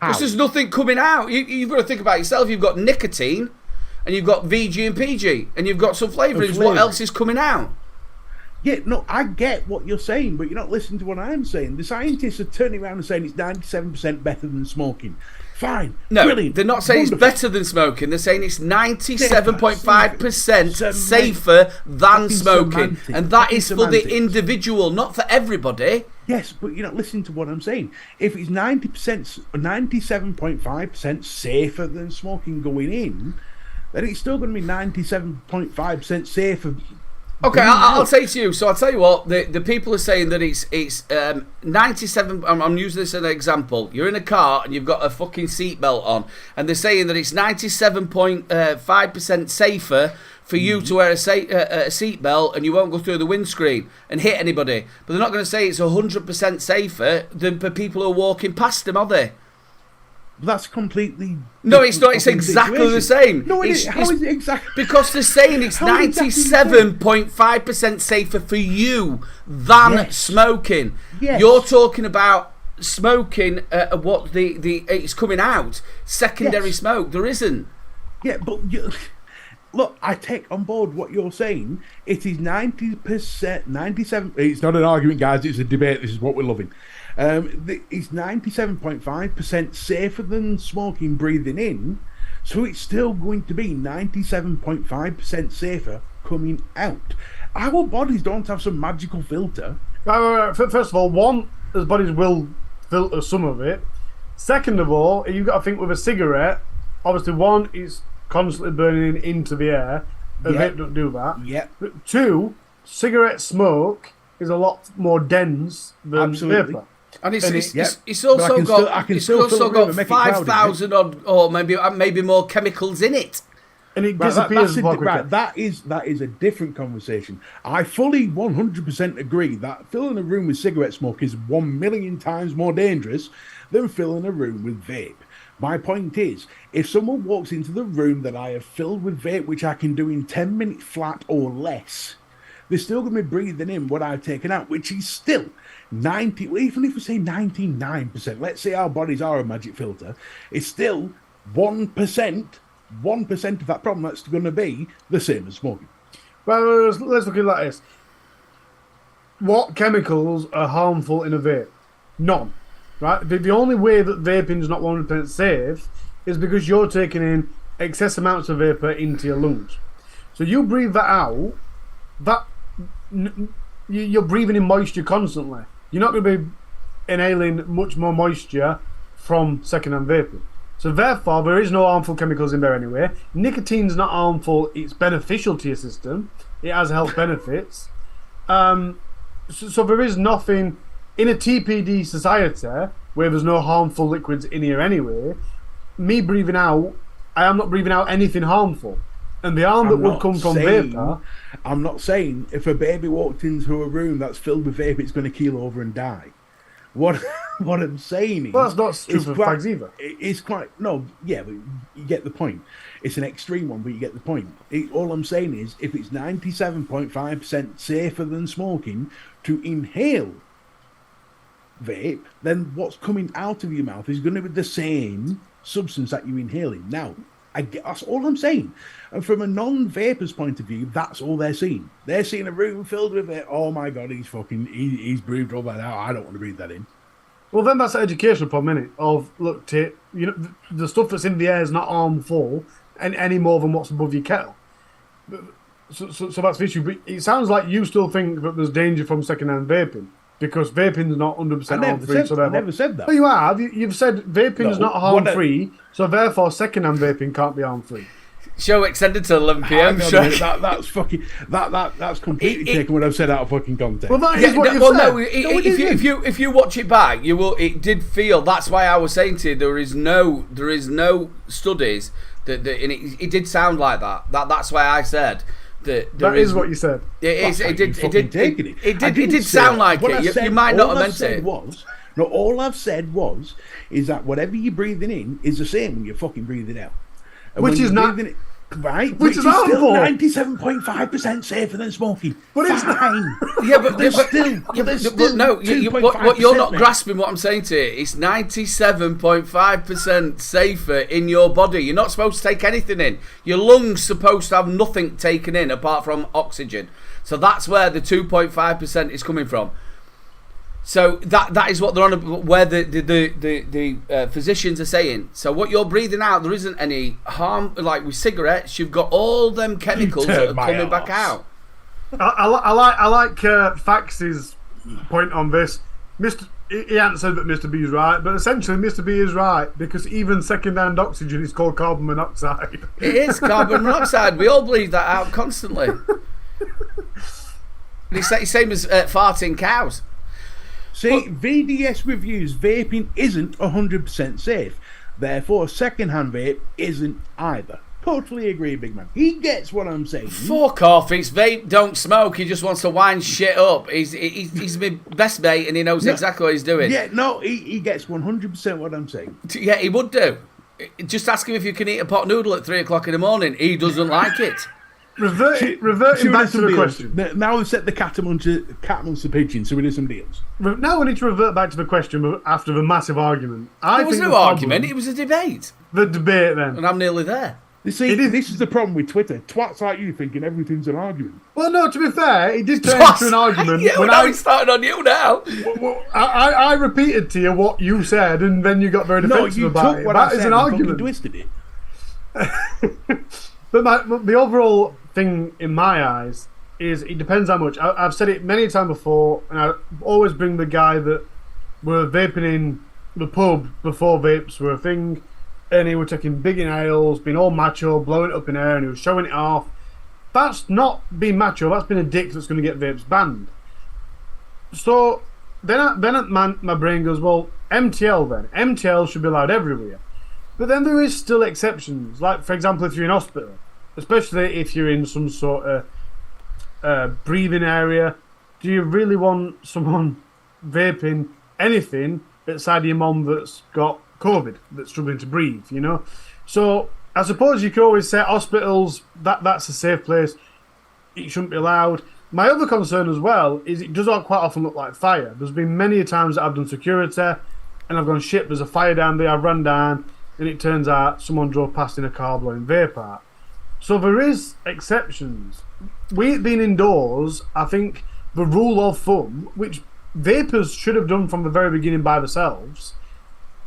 Because there's nothing coming out. You've got to think about yourself. You've got nicotine. And you've got VG and PG, and you've got some flavourings. What else is coming out? Yeah, no, I get what you're saying, but you're not listening to what I'm saying. The scientists are turning around and saying it's 97% better than smoking. Fine, no, brilliant, they're not saying wonderful. It's better than smoking. They're saying it's 97.5% safer than smoking, and that is for the individual, not for everybody. Yes, but you're not listening to what I'm saying. If it's 97.5% safer than smoking going in, then it's still going to be 97.5% safer. Okay, I'll say to you. So I'll tell you what. The people are saying that it's 97. I'm using this as an example. You're in a car and you've got a fucking seatbelt on, and they're saying that it's 97.5% safer for you to wear a seatbelt and you won't go through the windscreen and hit anybody. But they're not going to say it's 100% safer than for people who are walking past them, are they? That's completely... No, it's not. It's exactly the same. No, how is it exactly? Because they're saying it's 97.5% safer for you than smoking. Yes. You're talking about smoking, what it's coming out. Secondary smoke. There isn't. Yeah, but look, I take on board what you're saying. It is 90%, 97. It's not an argument, guys. It's a debate. This is what we're loving. It's 97.5% safer than smoking breathing in, so it's still going to be 97.5% safer coming out. Our bodies don't have some magical filter. Right. First of all, one, the bodies will filter some of it. Second of all, you've got to think with a cigarette, obviously, one, it's constantly burning into the air. A vape don't do that. Yeah. But two, cigarette smoke is a lot more dense than vapor. And it's also got 5,000 odd, or maybe more chemicals in it. And it disappears that is a different conversation. I fully 100% agree that filling a room with cigarette smoke is 1 million times more dangerous than filling a room with vape. My point is, if someone walks into the room that I have filled with vape, which I can do in 10 minutes flat or less, they're still going to be breathing in what I've taken out, which is still 90, even if we say 99%, let's say our bodies are a magic filter, it's still 1% of that problem that's going to be the same as smoking. Well, let's look at it like this. What chemicals are harmful in a vape? None. Right? The only way that vaping is not 100% safe is because you're taking in excess amounts of vapor into your lungs. So you breathe that out, you're breathing in moisture constantly. You're not going to be inhaling much more moisture from secondhand vaping. So therefore, there is no harmful chemicals in there anyway. Nicotine's not harmful, it's beneficial to your system. It has health benefits. So there is nothing in a TPD society where there's no harmful liquids in here anyway. Me breathing out, I am not breathing out anything harmful. And the harm that would come from vapor... I'm not saying if a baby walked into a room that's filled with vape, it's going to keel over and die. What I'm saying is... Well, that's not true for fags either. It's quite... No, yeah, but you get the point. It's an extreme one, but you get the point. All I'm saying is, if it's 97.5% safer than smoking to inhale vape, then what's coming out of your mouth is going to be the same substance that you're inhaling. Now, that's all I'm saying. And from a non-vapor's point of view, that's all they're seeing. They're seeing a room filled with it. Oh my God, he's breathed all that out. I don't want to breathe that in. Well, then that's an educational problem, isn't it? Of, look, the stuff that's in the air is not harmful any more than what's above your kettle. So that's the issue. But it sounds like you still think that there's danger from second-hand vaping. Because vaping's not 100% harm-free. I never said that. No, you have. You've said vaping's not harm-free, so therefore second-hand vaping can't be harm-free. Show extended to 11 p.m. That's completely taken what I've said out of fucking context. Well, that is what you've said. No, if you watch it back, you will. It did feel. That's why I was saying to you, there is no studies that and it did sound like that. That's why I said. That is what you said. It did sound like it. You might not have meant it. All I've said is that whatever you're breathing in is the same when you're fucking breathing out. And which is not right. Which is still harmful. 97.5% safer than smoking. But it's fine. Yeah, but there's still what you're not grasping what I'm saying to you. It's 97.5% safer in your body. You're not supposed to take anything in. Your lungs supposed to have nothing taken in apart from oxygen. So that's where the 2.5% is coming from. So that is what they're on, where the physicians are saying. So what you're breathing out, there isn't any harm. Like with cigarettes, you've got all them chemicals that are coming back out. I like Fax's point on this. He hasn't said that Mr. B is right, but essentially Mr. B is right because even second-hand oxygen is called carbon monoxide. It is carbon monoxide. We all breathe that out constantly. It's the same as farting cows. See, VDS reviews vaping isn't 100% safe. Therefore, second-hand vape isn't either. Totally agree, big man. He gets what I'm saying. Fuck off. It's vape, don't smoke. He just wants to wind shit up. He's my best mate and he knows exactly what he's doing. Yeah, no, he gets 100% what I'm saying. Yeah, he would do. Just ask him if you can eat a pot noodle at 3 o'clock in the morning. He doesn't like it. Reverting back to the question. Now we've set the cat amongst the pigeons, so we do somebody else. Now we need to revert back to the question after the massive argument. There was no argument, it was a debate. The debate then. And I'm nearly there. You see, this is the problem with Twitter. Twats like you thinking everything's an argument. Well, no, to be fair, it did turn into an argument. Yeah, when now it's starting on you now. I repeated to you what you said, and then you got very defensive about it. That is an argument. Twisted it. But the overall thing in my eyes is it depends how much. I've said it many times before, and I always bring the guy that were vaping in the pub before vapes were a thing, and he was taking big inhales, being all macho, blowing it up in air, and he was showing it off. That's not being macho. That's being a dick that's going to get vapes banned. So then my brain goes, well, MTL then. MTL should be allowed everywhere. But then there is still exceptions. Like, for example, if you're in hospital, especially if you're in some sort of breathing area, do you really want someone vaping anything outside of your mum that's got COVID, that's struggling to breathe, you know? So I suppose you could always say hospitals, that's a safe place, it shouldn't be allowed. My other concern as well is it does quite often look like fire. There's been many times that I've done security and I've gone, shit, there's a fire down there, I've run down, and it turns out someone drove past in a car blowing vape out. So there is exceptions. We being indoors, I think the rule of thumb, which vapors should have done from the very beginning by themselves,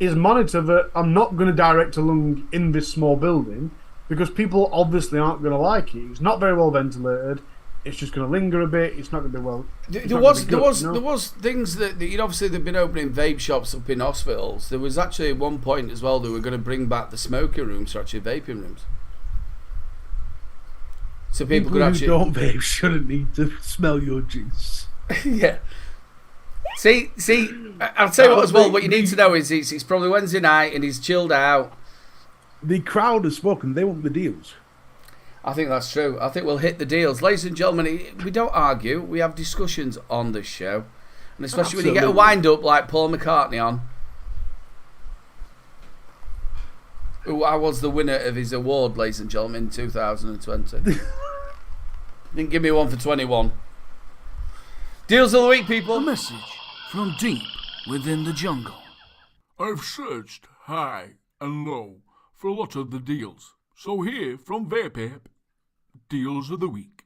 is monitor that I'm not going to direct a lung in this small building because people obviously aren't going to like it. It's not very well ventilated. It's just going to linger a bit. It's not going to be well. There was things that obviously they've been opening vape shops up in hospitals. There was actually at one point as well they were going to bring back the smoking rooms, so actually vaping rooms. So people could actually who don't vape shouldn't need to smell your juice. Yeah. See, I'll tell you what as well. What you need to know is it's probably Wednesday night and he's chilled out. The crowd has spoken. They want the deals. I think that's true. I think we'll hit the deals, ladies and gentlemen. We don't argue. We have discussions on this show, and especially when you get a wind up like Paul McCartney on, who I was the winner of his award, ladies and gentlemen, in 2020. Didn't give me one for 21. Deals of the week, people. A message from deep within the jungle. I've searched high and low for a lot of the deals. So here from Vape, deals of the week.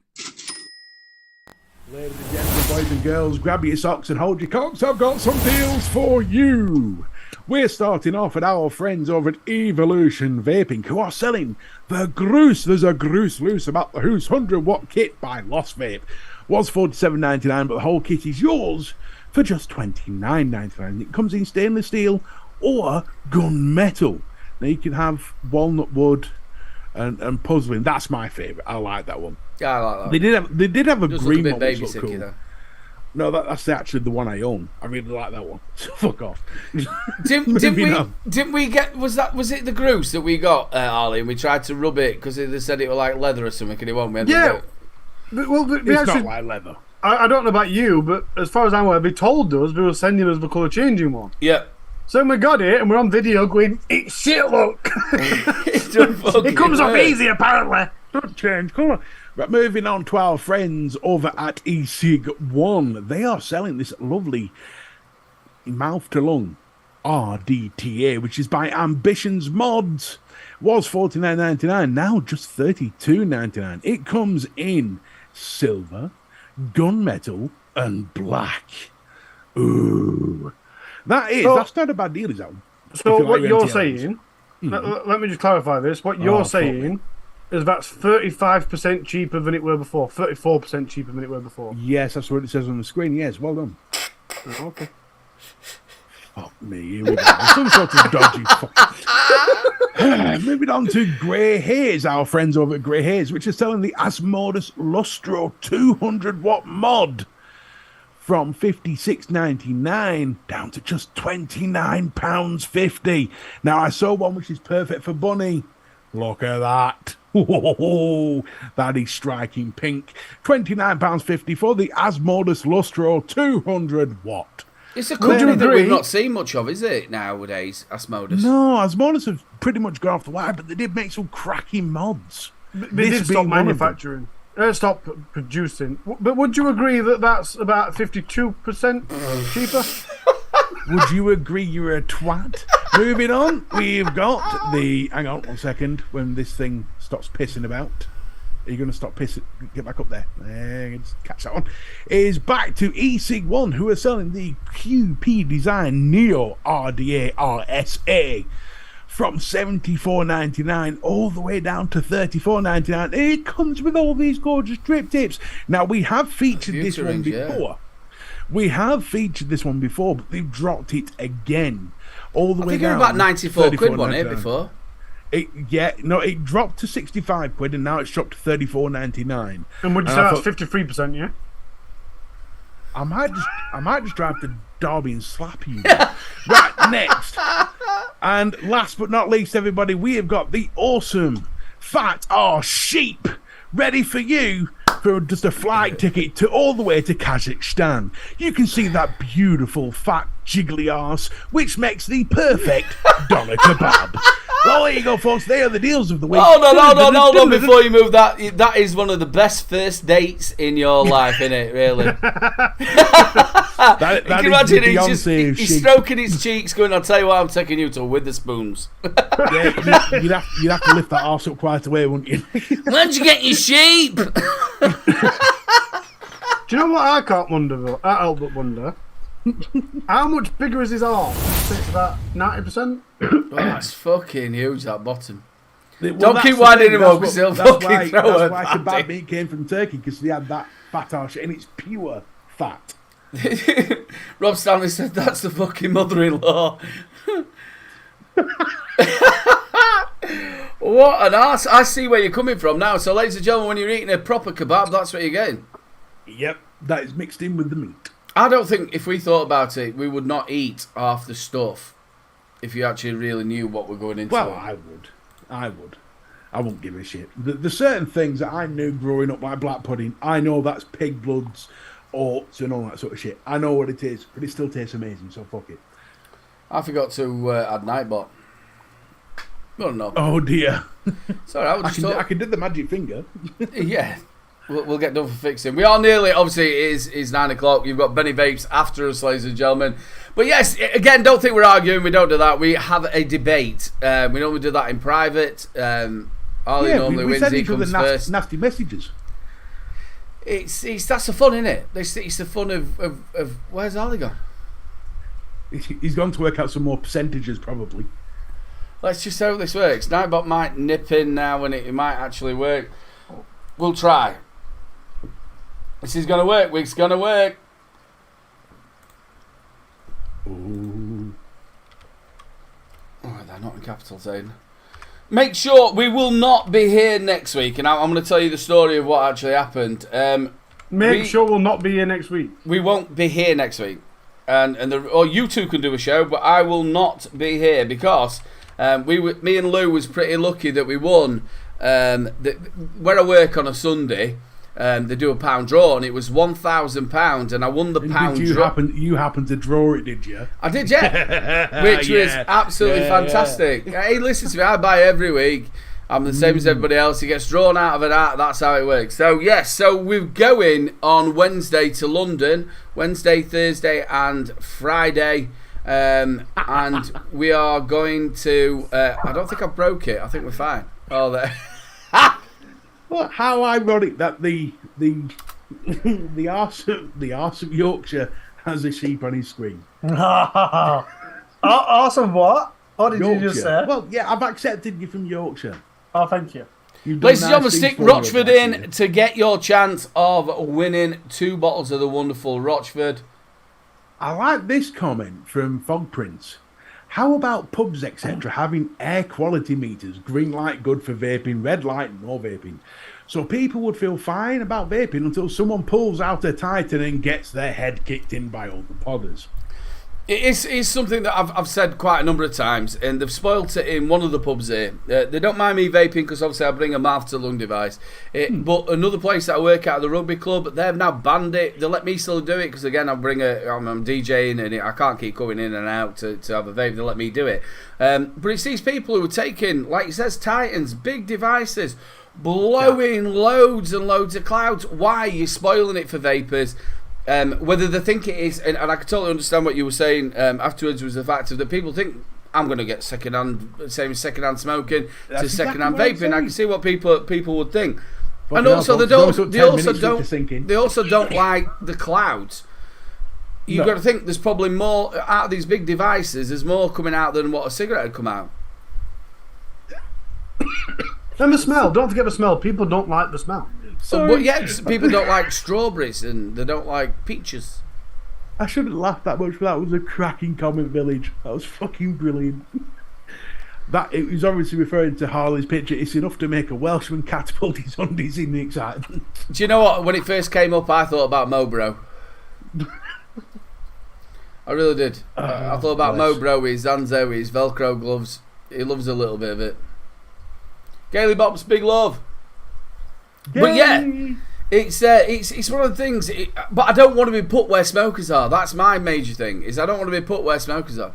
Ladies and gentlemen, boys and girls, grab your socks and hold your cocks. I've got some deals for you. We're starting off at our friends over at Evolution Vaping, who are selling the Groose. There's a Groose loose about the Who's 100-watt kit by Lost Vape. Was $47.99, but the whole kit is yours for just $29.99. It comes in stainless steel or gunmetal. Now you can have walnut wood and puzzling. That's my favourite. I like that one. Yeah, I like that. They did have a green one baby which looked cool. though. No, that's actually the one I own. I really like that one. So fuck off. Didn't we get? Was it the Groose that we got, Arlie? And we tried to rub it because they said it was like leather or something, and it won't. Yeah. It's actually, not like leather. I don't know about you, but as far as I'm aware, they told us they were sending us the colour changing one. Yeah. So we got it, and we're on video going, it's shit, look. It comes off easy, apparently. Don't change colour. Right, moving on to our friends over at eSig1. They are selling this lovely mouth-to-lung RDTA, which is by Ambitions Mods. Was $49.99, now just $32.99. It comes in silver, gunmetal, and black. Ooh. That's not a bad deal, is that? So what you're saying, let me just clarify this. What you're saying is that's 35% cheaper than it were before, 34% cheaper than it were before. Yes, that's what it says on the screen. Yes, well done. Okay. Fuck me, here we go. Some sort of dodgy fuck. Moving on to Grey Haze, our friends over at Grey Haze, which are selling the Asmodus Lustro 200-watt mod from $56.99 down to just £29.50. Now, I saw one which is perfect for Bunny. Look at that. Oh, that is striking pink. £29.50 for the Asmodus Lustro 200-watt. It's a company that we've not seen much of, is it, nowadays, Asmodus? No, Asmodus have pretty much gone off the wire, but they did make some cracking mods. They did stop manufacturing. Stop producing. But would you agree that that's about 52% cheaper? Would you agree you're a twat? Moving on, we've got the. Hang on 1 second. When this thing stops pissing about, are you going to stop pissing? Get back up there. Just catch that one. Is back to eSig1, who are selling the QP Design Neo RDA RSA from $74.99 all the way down to $34.99. And it comes with all these gorgeous drip tips. Now, we have featured this one before. Yeah. We have featured this one before, but they've dropped it again. All the way down. I think it was about 94 quid, wasn't it, before? It dropped to 65 quid, and now it's dropped to 34.99. And would you say that's 53%, yeah? I might just drive to Derby and slap you. Right, next. And last but not least, everybody, we have got the awesome Fat Arse Sheep ready for you for just a flight ticket to all the way to Kazakhstan. You can see that beautiful fat jiggly arse, which makes the perfect doner kebab. Well, there you go, folks. They are the deals of the week. Hold on. Before you move that is one of the best first dates in your life, isn't it? Really. that you can imagine he's stroking his cheeks, going, "I'll tell you what, I'm taking you to Witherspoons." Yeah, you'd have to lift that arse up quite a way, wouldn't you? Where'd you get your sheep? Do you know what I can't wonder though? I help but wonder. How much bigger is his arm? It's about 90%. Oh, that's fucking huge, that bottom. Well, don't keep winding him up because he'll fucking throw it. That's why kebab meat came from Turkey, because they had that fat arse, and it's pure fat. Rob Stanley said that's the fucking mother-in-law. What an arse. I see where you're coming from now. So, ladies and gentlemen, when you're eating a proper kebab, that's what you're getting. Yep, that is mixed in with the meat. I don't think if we thought about it, we would not eat half the stuff if you actually really knew what we're going into. Well, I would. I wouldn't give a shit. There's certain things that I knew growing up, like black pudding. I know that's pig bloods, oats, and all that sort of shit. I know what it is, but it still tastes amazing, so fuck it. I forgot to add Nightbot. No. Oh, dear. Sorry, I can do the magic finger. Yeah. We'll get done for fixing. We are nearly, obviously, it is 9 o'clock. You've got Benny Vapes after us, ladies and gentlemen. But yes, again, don't think we're arguing. We don't do that. We have a debate. We normally do that in private. Ollie normally wins. He comes first. Nasty messages. That's the fun, isn't it? It's the fun of where's Ollie gone? He's gone to work out some more percentages, probably. Let's just hope this works. Nightbot might nip in now, and it might actually work. We'll try. This is going to work. Week's going to work. Ooh. Alright, they're not in capital saying. Make sure we will not be here next week, and I'm going to tell you the story of what actually happened. Make sure we'll not be here next week. We won't be here next week, or you two can do a show, but I will not be here because me and Lou was pretty lucky that we won. Where I work on a Sunday. They do a pound draw, and it was £1,000, and I won the pound draw. You happened to draw it, did you? I did, yeah. Which was absolutely fantastic. Yeah. Hey, listen to me. I buy every week. I'm the same as everybody else. It gets drawn out of an hat. That's how it works. So yes, so we're going on Wednesday to London. Wednesday, Thursday, and Friday. And we are going to. I don't think I broke it. I think we're fine. Oh, there. Well, how ironic that the arse of Yorkshire has a sheep on his screen. Awesome, what? What did Yorkshire. You just say? Well, yeah, I've accepted you from Yorkshire. Oh, thank you. Ladies and gentlemen, stick Rochford in to get your chance of winning 2 bottles of the wonderful Rochford. I like this comment from Fog Prince. How about pubs, etc., having air quality meters? Green light good for vaping, red light no vaping. So people would feel fine about vaping until someone pulls out a Titan and gets their head kicked in by all the podders. It is something that I've said quite a number of times, and they've spoilt it in one of the pubs here. They don't mind me vaping because obviously I bring a mouth-to-lung device. But another place that I work at the rugby club, they've now banned it. They let me still do it because, again, I'm DJing and I can't keep going in and out to have a vape. They let me do it. But it's these people who are taking, like it says, Titans, big devices, blowing loads and loads of clouds. Why are you spoiling it for vapors? Whether they think it is, and I can totally understand what you were saying afterwards, was the fact that people think I'm going to get second-hand, same as second-hand smoking That's to second-hand exactly what I'm vaping. I can see what people would think. Fucking And also, hell, they folks, it only took 10 minutes for it to sink in. they also don't like the clouds. You've got to think there's probably more out of these big devices. There's more coming out than what a cigarette would come out. And the smell. Don't forget the smell. People don't like the smell. But yeah, people don't like strawberries and they don't like peaches. I shouldn't laugh that much, but that was a cracking comment village. That was fucking brilliant. That it was obviously referring to Harley's picture. It's enough to make a Welshman catapult his undies in the excitement. Do you know what? When it first came up, I thought about Mobro. I really did. I thought about Mobro with his Zanzo, with his Velcro gloves. He loves a little bit of it. Gaily Bop's big love. Yay! But yeah, it's one of the things. But I don't want to be put where smokers are. That's my major thing. Is I don't want to be put where smokers are.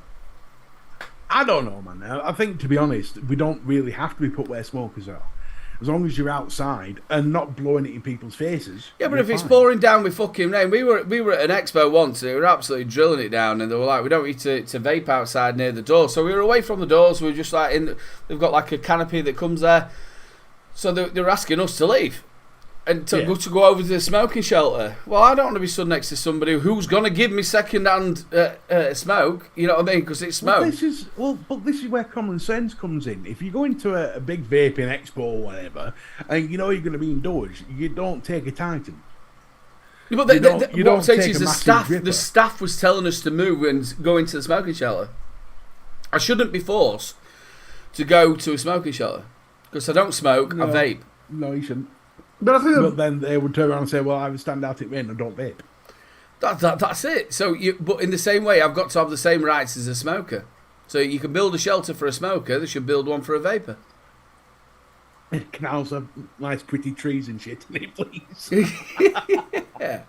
I don't know, man. I think, to be honest, we don't really have to be put where smokers are. As long as you're outside and not blowing it in people's faces. Yeah, but if it's pouring down with fucking rain, we were at an expo once. They were absolutely drilling it down, and they were like, "We don't need to vape outside near the door." So we were away from the doors. We were just like they've got like a canopy that comes there. So they were asking us to leave and to go over to the smoking shelter. Well, I don't want to be stood next to somebody who's going to give me second-hand smoke. You know what I mean? Because it's smoke. But this is where common sense comes in. If you go into a big vaping expo or whatever, and you know you're going to be indoors, you don't take a Titan. Yeah, but you don't take take is a massive dripper. the staff was telling us to move and go into the smoking shelter. I shouldn't be forced to go to a smoking shelter because I don't smoke. I vape. No, you shouldn't. But then they would turn around and say, "Well, I would stand out at rain and don't vape." That's it. So, but in the same way, I've got to have the same rights as a smoker. So you can build a shelter for a smoker. They should build one for a vapor. Can I also have nice, pretty trees and shit in it, please? Yeah.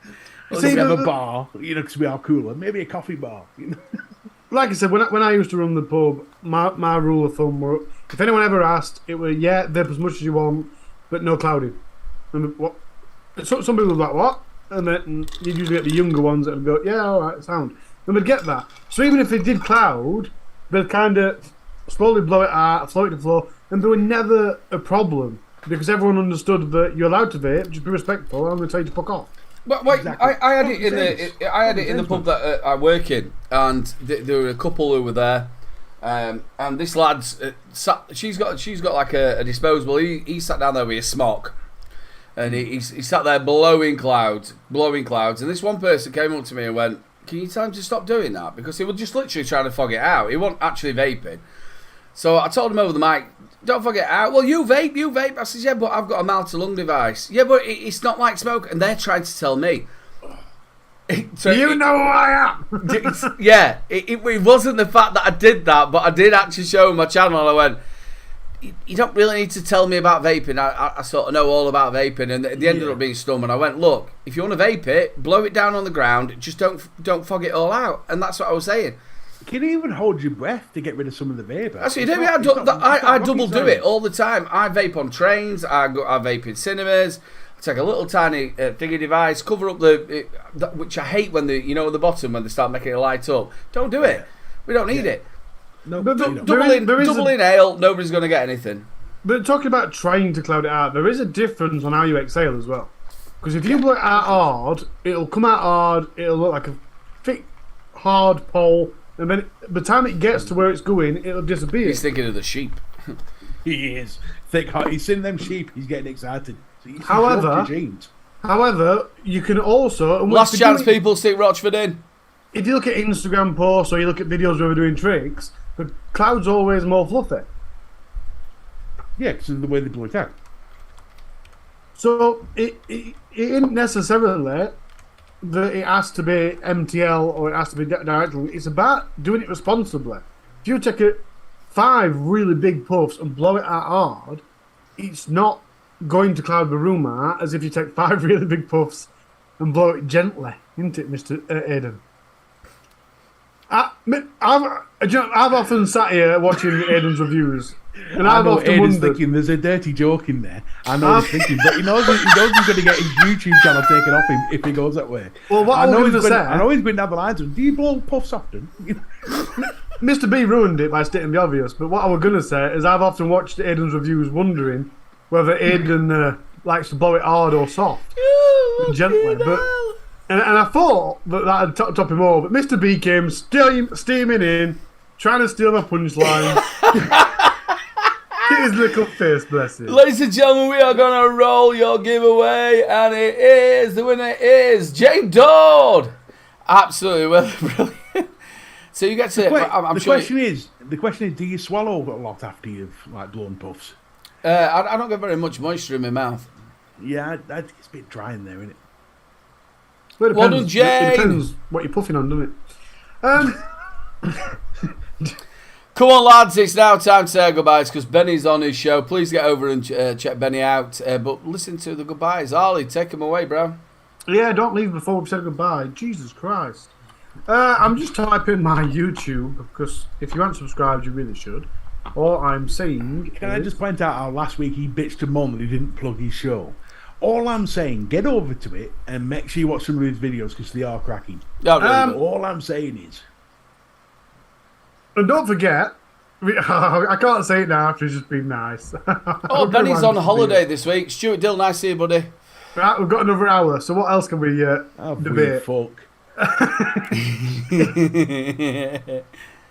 Well, we have a bar, because we are cooler. Maybe a coffee bar. like I said, when I used to run the pub, my rule of thumb were, if anyone ever asked, it was, vape as much as you want, but no clouding. And what? Some people would be like, what? And then you'd usually get the younger ones that would go, yeah, all right, sound. And we'd get that. So even if they did cloud, they'd kind of slowly blow it out, float it to the floor, and there was never a problem because everyone understood that you're allowed to vape, just be respectful, and I'm going to tell you to fuck off. But wait, Exactly. I had it in the pub that I work in, and there were a couple who were there, and this lad's she's got like a disposable. He sat down there with a smock. And he sat there blowing clouds. And this one person came up to me and went, "Can you tell him to stop doing that?" Because he was just literally trying to fog it out. He wasn't actually vaping. So I told him over the mic, "Don't fog it out." "Well, you vape. I said, "Yeah, but I've got a mouth-to-lung device." "Yeah, but it's not like smoke." And they're trying to tell me. So you know who I am! It wasn't the fact that I did that, but I did actually show him my channel and I went, "You don't really need to tell me about vaping. I sort of know all about vaping." And they ended up being stum. And I went, "Look, if you want to vape it, blow it down on the ground. Just don't fog it all out." And that's what I was saying. Can you even hold your breath to get rid of some of the vapor? That's what you do. I double do it all the time. I vape on trains. I vape in cinemas. I take a little tiny thingy device, cover up which I hate when at the bottom when they start making it light up. Don't do it. We don't need it. No, Double inhale, nobody's going to get anything. But talking about trying to cloud it out, there is a difference on how you exhale as well. Because if you blow it out hard, it'll come out hard, it'll look like a thick, hard pole, and then by the time it gets to where it's going, it'll disappear. He's thinking of the sheep. He is. Thick, hard. He's seen them sheep, he's getting excited. So However, you can also... Last chance people stick Rochford in. If you look at Instagram posts or you look at videos where we're doing tricks, the cloud's always more fluffy. Yeah, because of the way they blow it out. So it isn't necessarily that it has to be MTL or it has to be directional. It's about doing it responsibly. If you take 5 really big puffs and blow it out hard, it's not going to cloud the room out as if you take 5 really big puffs and blow it gently, isn't it, Mr. Aiden? I've often sat here watching Aiden's reviews, and I've often Aiden's wondered. thinking there's a dirty joke in there. I know he's thinking, but he knows he's going to get his YouTube channel taken off him if he goes that way. Well, what I know he's going to say. I know he's going to have the lines of, "Do you blow puffs often?" Mr. B ruined it by stating the obvious, but what I was going to say is I've often watched Aiden's reviews wondering whether Aiden likes to blow it hard or soft, gently. But and I thought that had top him all, but Mr. B came steaming in, trying to steal my punchline. His little face, bless him. Ladies and gentlemen, we are going to roll your giveaway, and the winner is James Dodd. Absolutely brilliant. So you get to. The question is, do you swallow a lot after you've blown puffs? I don't get very much moisture in my mouth. Yeah, it's a bit dry in there, isn't it? Well, Well done, Jane. It depends what you're puffing on, doesn't it? Come on, lads, it's now time to say goodbyes because Benny's on his show. Please get over and check Benny out. But listen to the goodbyes. Ollie, take him away, bro. Yeah, don't leave before we've said goodbye. Jesus Christ. I'm just typing my YouTube because if you aren't subscribed, you really should. All I'm saying Can I just point out how last week he bitched to Mum that he didn't plug his show? All I'm saying, get over to it and make sure you watch some of his videos because they are cracking. All I'm saying is... And don't forget, I can't say it now after he's just been nice. Oh, Benny's on holiday this week. Stuart Dill, nice to see you, buddy. Right, we've got another hour, so what else can we debate? Fuck.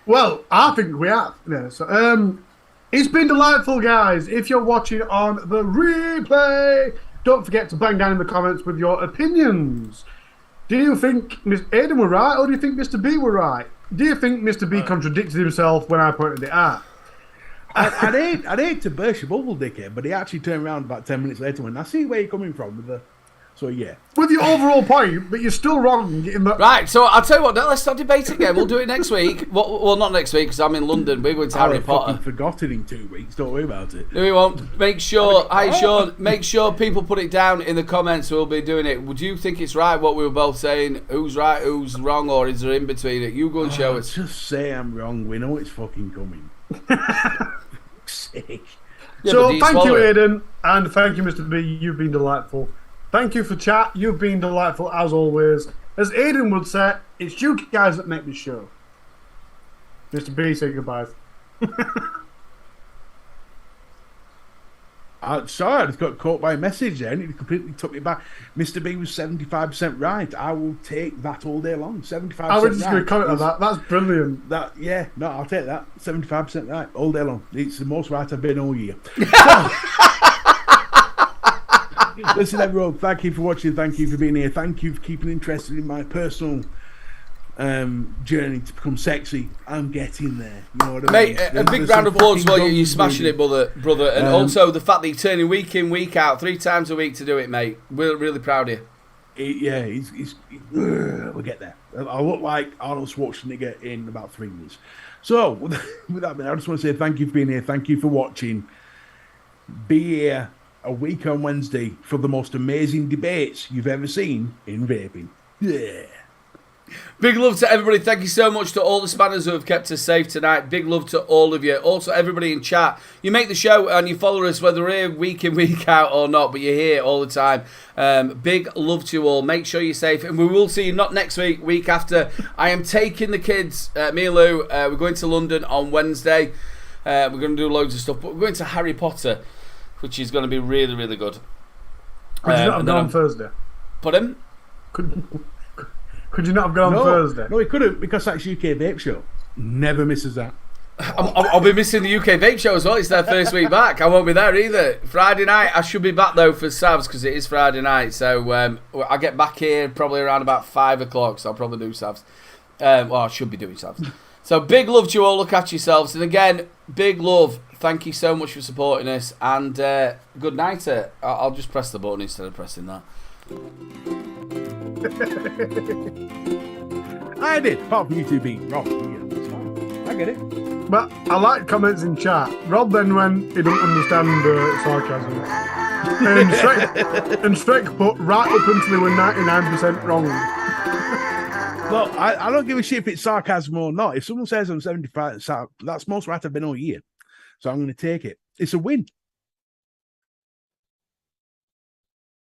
Well, I think we have. Yeah, so, it's been delightful, guys. If you're watching on the replay, don't forget to bang down in the comments with your opinions. Do you think Miss Aiden were right, or do you think Mr. B were right? Do you think Mr. B contradicted himself when I pointed it out? I'd hate to burst your bubble, dickhead, but he actually turned around about 10 minutes later and I see where you're coming from with the... So, yeah. With your overall point, but you're still wrong. Right, so I'll tell you what, let's not debate again. We'll do it next week. Well, not next week because I'm in London. We're going to Harry Potter. I've forgotten in 2 weeks. Don't worry about it. No, we won't. Make sure, hi Sean, make sure people put it down in the comments. We'll be doing it. Would you think it's right what we were both saying? Who's right, who's wrong, or is there in between it? You go and show us. Just say I'm wrong. We know it's fucking coming. Sick. Yeah, so thank you, it? Aiden, and thank you, Mr. B. You've been delightful. Thank you for chat. You've been delightful as always. As Aiden would say, it's you guys that make this show. Mr. B, say goodbye. Sorry, I just got caught by a message there and it completely took me back. Mr. B was 75% right. I will take that all day long. 75% right. I was just going to comment on that. That's brilliant. I'll take that. 75% right all day long. It's the most right I've been all year. Listen, everyone, thank you for watching. Thank you for being here. Thank you for keeping interested in my personal journey to become sexy. I'm getting there. You know what I mean? Mate, a big round of applause while you're smashing it, brother. And also the fact that you're turning week in, week out, 3 times a week to do it, mate. We're really proud of you. We'll get there. I'll look like Arnold Schwarzenegger in about 3 years. So, with that, I just want to say thank you for being here. Thank you for watching. Be here a week on Wednesday for the most amazing debates you've ever seen in vaping. Yeah. Big love to everybody. Thank you so much to all the spanners who have kept us safe tonight. Big love to all of you. Also, everybody in chat. You make the show and you follow us whether we're here week in, week out or not, but you're here all the time. Big love to you all. Make sure you're safe. And we will see you not next week, week after. I am taking the kids, me and Lou, we're going to London on Wednesday. We're going to do loads of stuff, but we're going to Harry Potter, which is going to be really, really good. Could you not have gone on Thursday? Pardon? Could you not have gone on Thursday? No, we couldn't because that's UK Vape Show. Never misses that. I'll be missing the UK Vape Show as well. It's their first week back. I won't be there either. Friday night, I should be back though for Savs because it is Friday night. So I get back here probably around about 5 o'clock. So I'll probably do Savs. Well, I should be doing Savs. So big love to you all. Look after yourselves. And again, big love. Thank you so much for supporting us. And good night. I'll just press the button instead of pressing that. I did. Apart from you two being wrong. Yeah, that's fine. I get it. But I like comments in chat. Rob then went, he didn't understand sarcasm. And Shrek put right up until they were 99% wrong. Look, I don't give a shit if it's sarcasm or not. If someone says I'm 75, that's most right I've been all year. So I'm going to take it. It's a win.